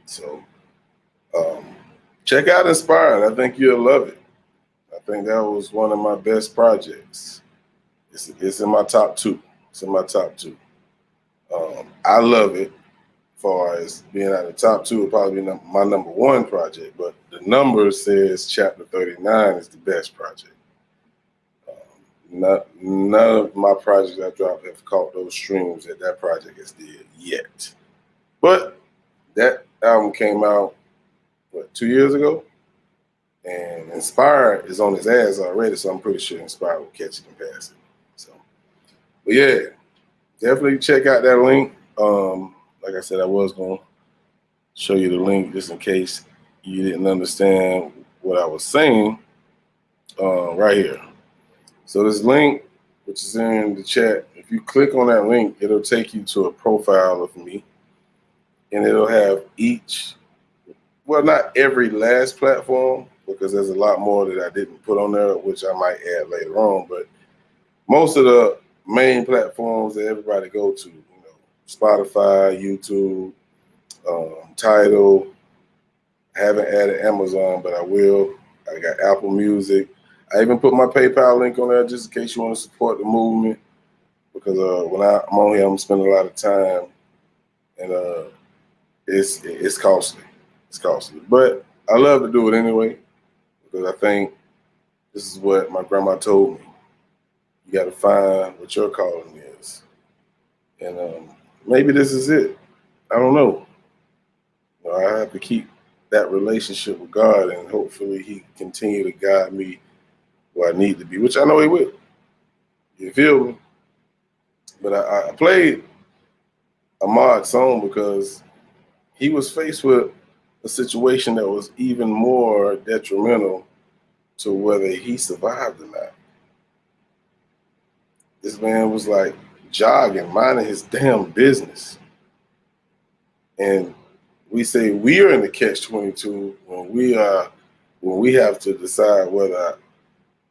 So check out Inspired. I think you'll love it. I think that was one of my best projects. It's in my top 2. It's in my top 2. I love it. As far as being at the top 2, would probably be my number 1 project, but the number says chapter 39 is the best project. None of my projects I dropped have caught those streams that project has did yet. But that album came out, 2 years ago? And Inspired is on his ass already, so I'm pretty sure Inspired will catch it and pass it. So, but yeah, definitely check out that link. Like I said, I was going to show you the link just in case you didn't understand what I was saying. Right here. So this link, which is in the chat, if you click on that link, it'll take you to a profile of me, and it'll have not every last platform, because there's a lot more that I didn't put on there, which I might add later on, but most of the main platforms that everybody go to, Spotify, YouTube, Tidal. I haven't added Amazon, but I will. I got Apple Music. I even put my PayPal link on there just in case you want to support the movement, because when I'm on here, I'm spending a lot of time, and it's costly. It's costly, but I love to do it anyway, because I think this is what my grandma told me. You got to find what your calling is, and maybe this is it. I don't know. I have to keep that relationship with God, and hopefully He continue to guide me where I need to be, which I know He will. You feel me? But I played Ahmad's song because he was faced with a situation that was even more detrimental to whether he survived or not. This man was like jogging, minding his damn business. And we say we are in the catch-22 when we have to decide whether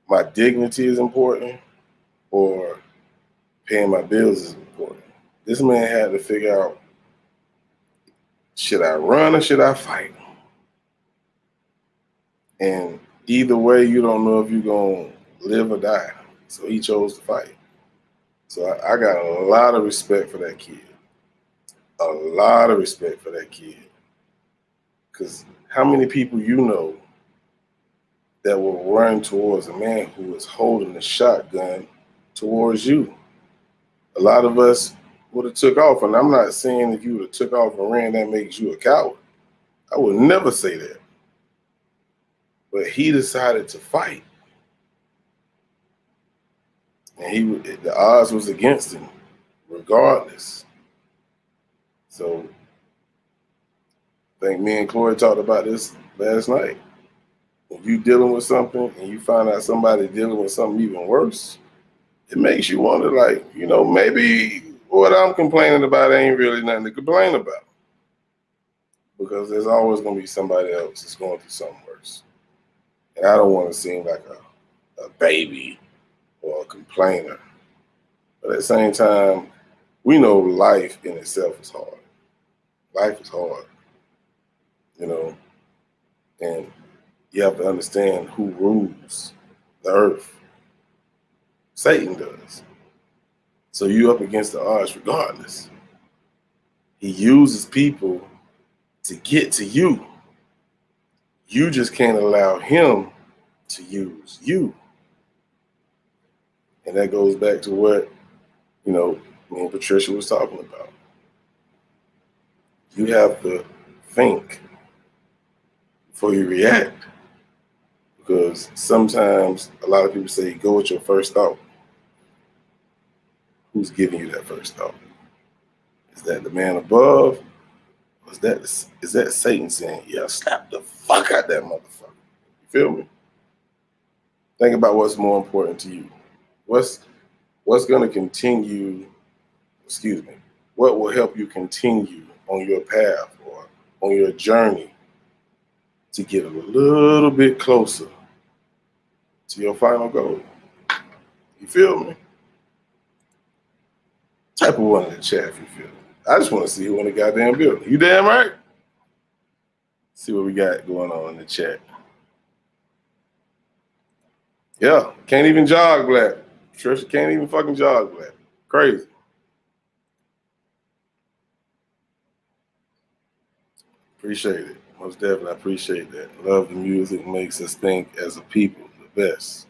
my dignity is important or paying my bills is important. This man had to figure out, should I run or should I fight? And either way, you don't know if you're going to live or die. So he chose to fight. So I got a lot of respect for that kid. A lot of respect for that kid. Because how many people you know that will run towards a man who is holding a shotgun towards you? A lot of us would have took off, and I'm not saying if you would have took off and ran, that makes you a coward. I would never say that. But he decided to fight. And the odds was against him, regardless. So I think me and Chloe talked about this last night. When you dealing with something and you find out somebody dealing with something even worse, it makes you wonder, like, maybe what I'm complaining about ain't really nothing to complain about. Because there's always going to be somebody else that's going through something worse. And I don't want to seem like a baby or a complainer. But at the same time, we know life in itself is hard. Life is hard, and you have to understand who rules the earth. Satan does. So you up against the odds regardless. He uses people to get to you. You just can't allow him to use you. And that goes back to what, me and Patricia was talking about. You have to think before you react. Because sometimes a lot of people say, go with your first thought. Who's giving you that first thought? Is that the man above? Or is that Satan saying, yeah, slap the fuck out that motherfucker? You feel me? Think about what's more important to you. What's going to continue, what will help you continue on your path or on your journey to get a little bit closer to your final goal? You feel me? Type of one in the chat if you feel me. I just want to see who in the goddamn building. You damn right. See what we got going on in the chat. Yeah, can't even jog black. Trisha can't even fucking jog black. Crazy. Appreciate it. Most definitely, I appreciate that. Love the music makes us think as a people the best.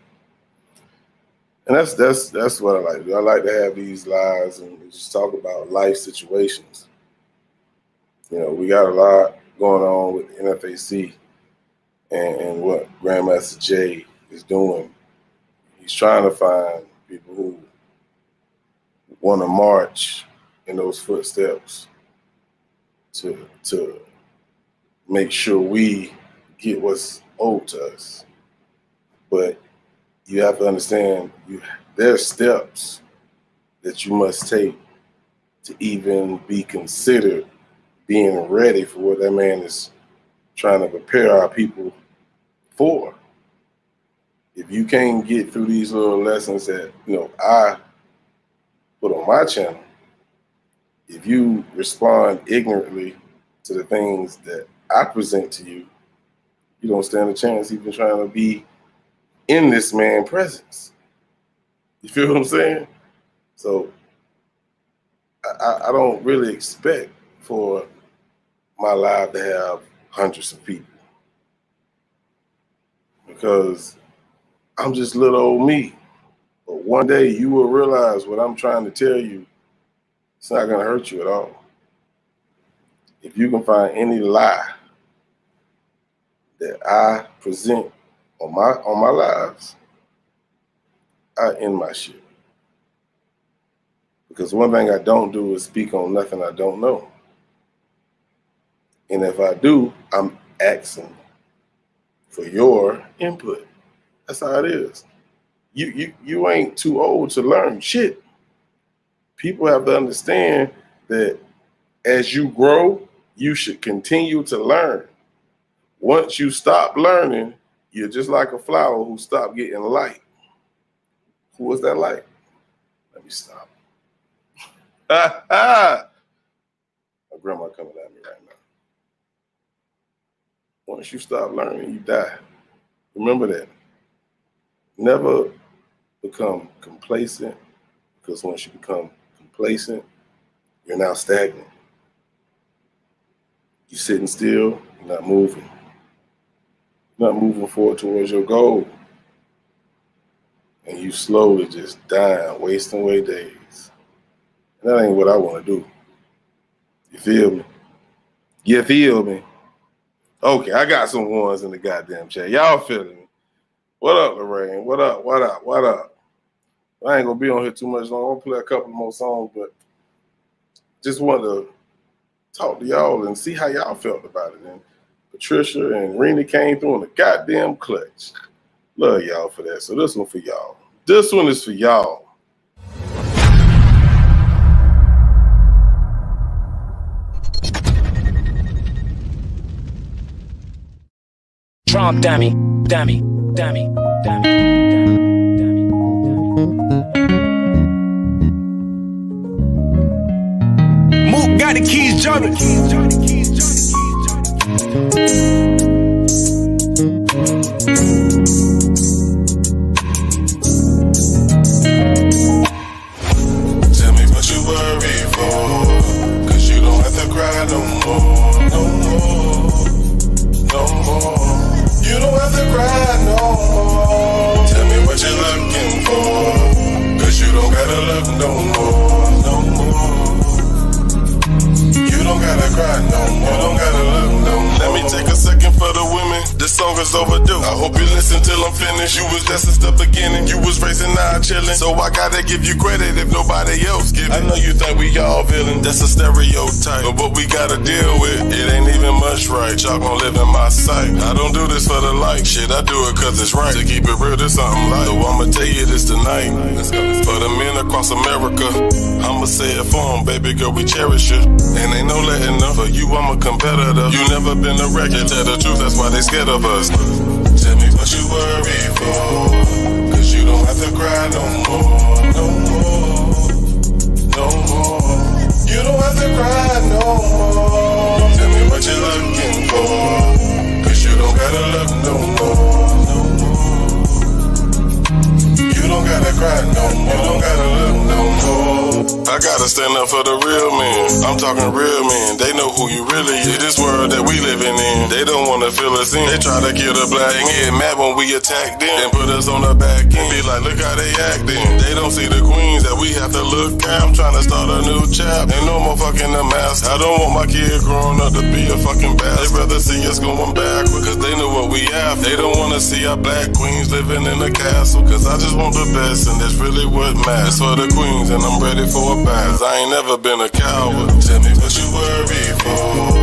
And that's what I like to do. I like to have these lives and just talk about life situations. You know, we got a lot going on with the NFAC and what Grandmaster Jay is doing. He's trying to find people who want to march in those footsteps to make sure we get what's owed to us. But you have to understand, there are steps that you must take to even be considered being ready for what that man is trying to prepare our people for. If you can't get through these little lessons that, you know, I put on my channel, if you respond ignorantly to the things that I present to you, you don't stand a chance even trying to be in this man's presence. You feel what I'm saying? So I don't really expect for my live to have hundreds of people, because I'm just little old me. But one day you will realize what I'm trying to tell you, it's not gonna hurt you at all. If you can find any lie that I present on my lives, I end my shit. Because one thing I don't do is speak on nothing I don't know. And if I do, I'm asking for your input. That's how it is. You ain't too old to learn shit. People have to understand that as you grow, you should continue to learn. Once you stop learning, you're just like a flower who stopped getting light. Who was that light? Let me stop. My grandma coming at me right now. Once you stop learning, you die. Remember that. Never become complacent, because once you become complacent, you're now stagnant. You're sitting still, you're not moving. You're not moving forward towards your goal. And you slowly just dying, wasting away days. And that ain't what I want to do. You feel me? You feel me? Okay, I got some ones in the goddamn chat. Y'all feeling me? What up, Lorraine? What up? What up? What up? I ain't gonna be on here too much long. I'll play a couple more songs, but just want to talk to y'all and see how y'all felt about it. And Patricia and Rena came through in the goddamn clutch. Love y'all for that. So this one for y'all. This one is for y'all. Trump dummy, dummy, dummy, dummy, dummy, Mook got the keys, Jordan. Tell me what you worry for, 'cause you don't have to cry no more, no more, no more. You don't have to cry no more. Tell me what you're looking for, 'cause you don't gotta look no more, no more. You don't gotta cry no more, you don't gotta look no more. Let me take a second for the women, this song is overdue. I hope you listen till I'm finished. You was just at the beginning, you was racing, now chilling. So I gotta give you credit if nobody else give it. I know you think we all villain, that's a stereotype. But what we gotta deal with, it ain't even much right. Y'all gon' live in my sight. I don't do this for the like, shit, I do it 'cause it's right. To keep it real, this something like. So I'ma tell you this tonight. For the men across America, I'ma say it for them, baby girl, we cherish you. And ain't no letting up. For you, I'm a competitor. You never been a record, tell the truth, that's why they scared of us. Tell me what you worry for, 'cause you don't have to cry no more, no more, no more. You don't have to cry no more. Tell me what you're looking for, 'cause you don't gotta look no more, no more. You don't gotta cry no more, you don't gotta look no more. I got a I stand up for the real men. I'm talking real men, they know who you really is. This world that we living in, they don't wanna fill us in. They try to kill the black and get mad when we attack them and put us on the back end. Be like, look how they acting. They don't see the queens that we have to look at. I'm trying to start a new chapter. Ain't no more fucking the master. I don't want my kid growing up to be a fucking bastard. They rather see us going backwards, cause they know what we have. They don't wanna see our black queens living in a castle, cause I just want the best and that's really what matters. For the queens and I'm ready for a battle. I ain't never been a coward. Tell me what you worry for,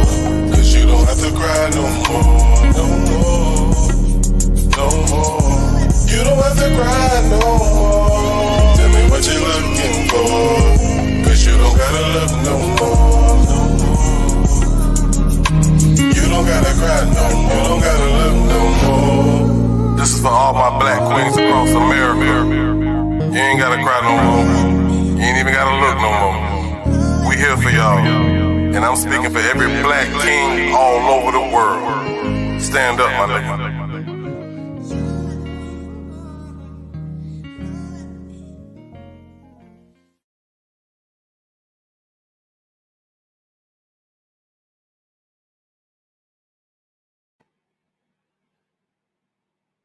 cause you don't have to cry no more. No more, no more. You don't have to cry no more. Tell me what you're looking for, cause you don't gotta look no more. No more. You don't gotta cry no more. You don't gotta look no more. This is for all my black queens across America. You ain't gotta cry no more. You ain't even gotta look no more. We here for y'all. And I'm speaking for every black king all over the world. Stand up, my nigga.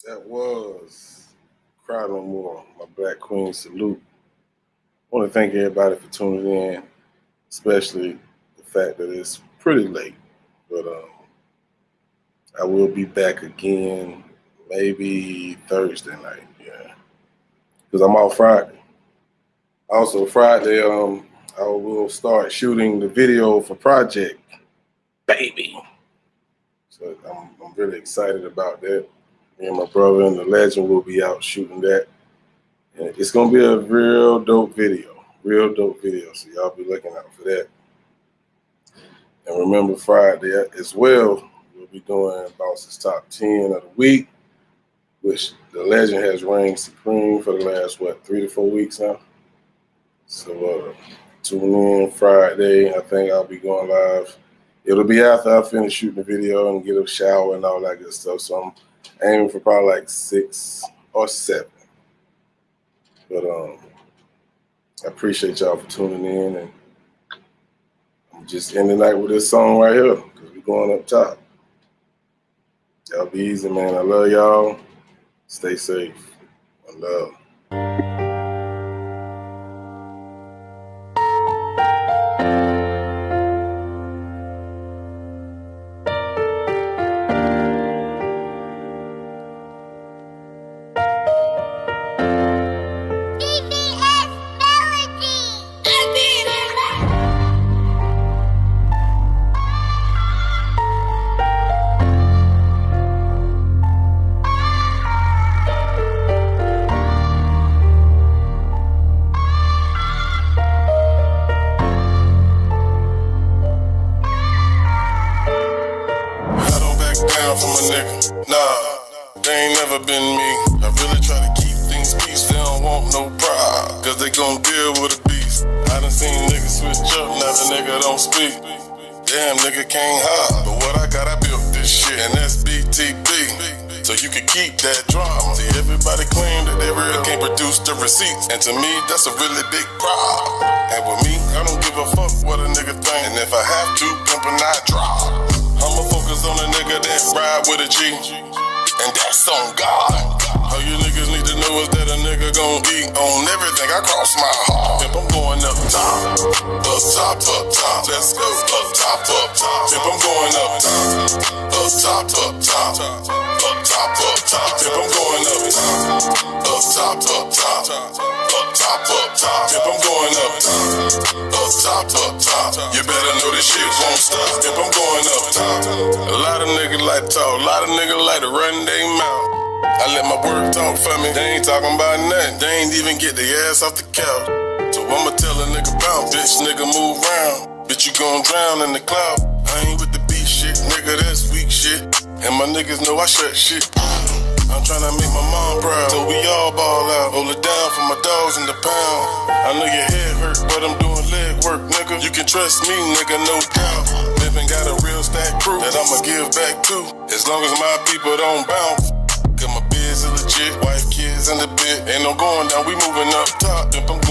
That was Cry No More, my Black Queen salute. I want to thank everybody for tuning in, especially the fact that it's pretty late. But I will be back again maybe Thursday night, yeah. Because I'm off Friday. Also Friday, I will start shooting the video for Project Baby. So I'm really excited about that. Me and my brother and the legend will be out shooting that. And it's going to be a real dope video. So y'all be looking out for that. And remember Friday as well, we'll be doing Bounce's Top 10 of the week, which the legend has reigned supreme for the last, 3 to 4 weeks now. So tune in Friday. I think I'll be going live. It'll be after I finish shooting the video and get a shower and all that good stuff. So I'm aiming for probably like 6 or 7. But I appreciate y'all for tuning in, and I'm just ending the night with this song right here because we're going up top. Y'all be easy, man. I love y'all. Stay safe. I love. From a nigga, nah, they ain't never been me. I really try to keep things peace, they don't want no pride, cause they gon' deal with a beast. I done seen niggas switch up, now the nigga don't speak. Damn, nigga can't hide, but what I got, I built this shit, and that's BTB. So you can keep that drama. See, everybody claim that they real, can't produce the receipts, and to me, that's a really big problem. And with me, I don't give a fuck what a nigga think, and if I have to, pimpin' I drop. I'ma focus on a nigga that ride with a G, and that's on God. All you niggas need to know is that a nigga gon' eat on everything. I cross my heart. If I'm going up top, up top, up top. Let's go up top, up top. If I'm going up top, up top, up top. Up top, up top. If I'm going up top, up top, up top. Up top, up top. If I'm going up top, up top. You better know this shit won't stop. If I'm going up top, a lot of niggas like to talk, a lot of niggas like to run their mouth. I let my work talk for me. They ain't talking about nothing. They ain't even get their ass off the couch. So I'ma tell a nigga bounce, bitch, nigga move round. Bitch, you gon' drown in the cloud. I ain't with the beef shit, nigga, that's weak shit. And my niggas know I shut shit. I'm tryna make my mom proud, so we all ball out. Hold it down for my dogs in the pound. I know your head hurt, but I'm doing leg work, nigga. You can trust me, nigga, no doubt. Living got a real stack crew that I'ma give back to, as long as my people don't bounce. Cause my biz is legit, wife, kids in the bit. Ain't no going down, we moving up top. If I'm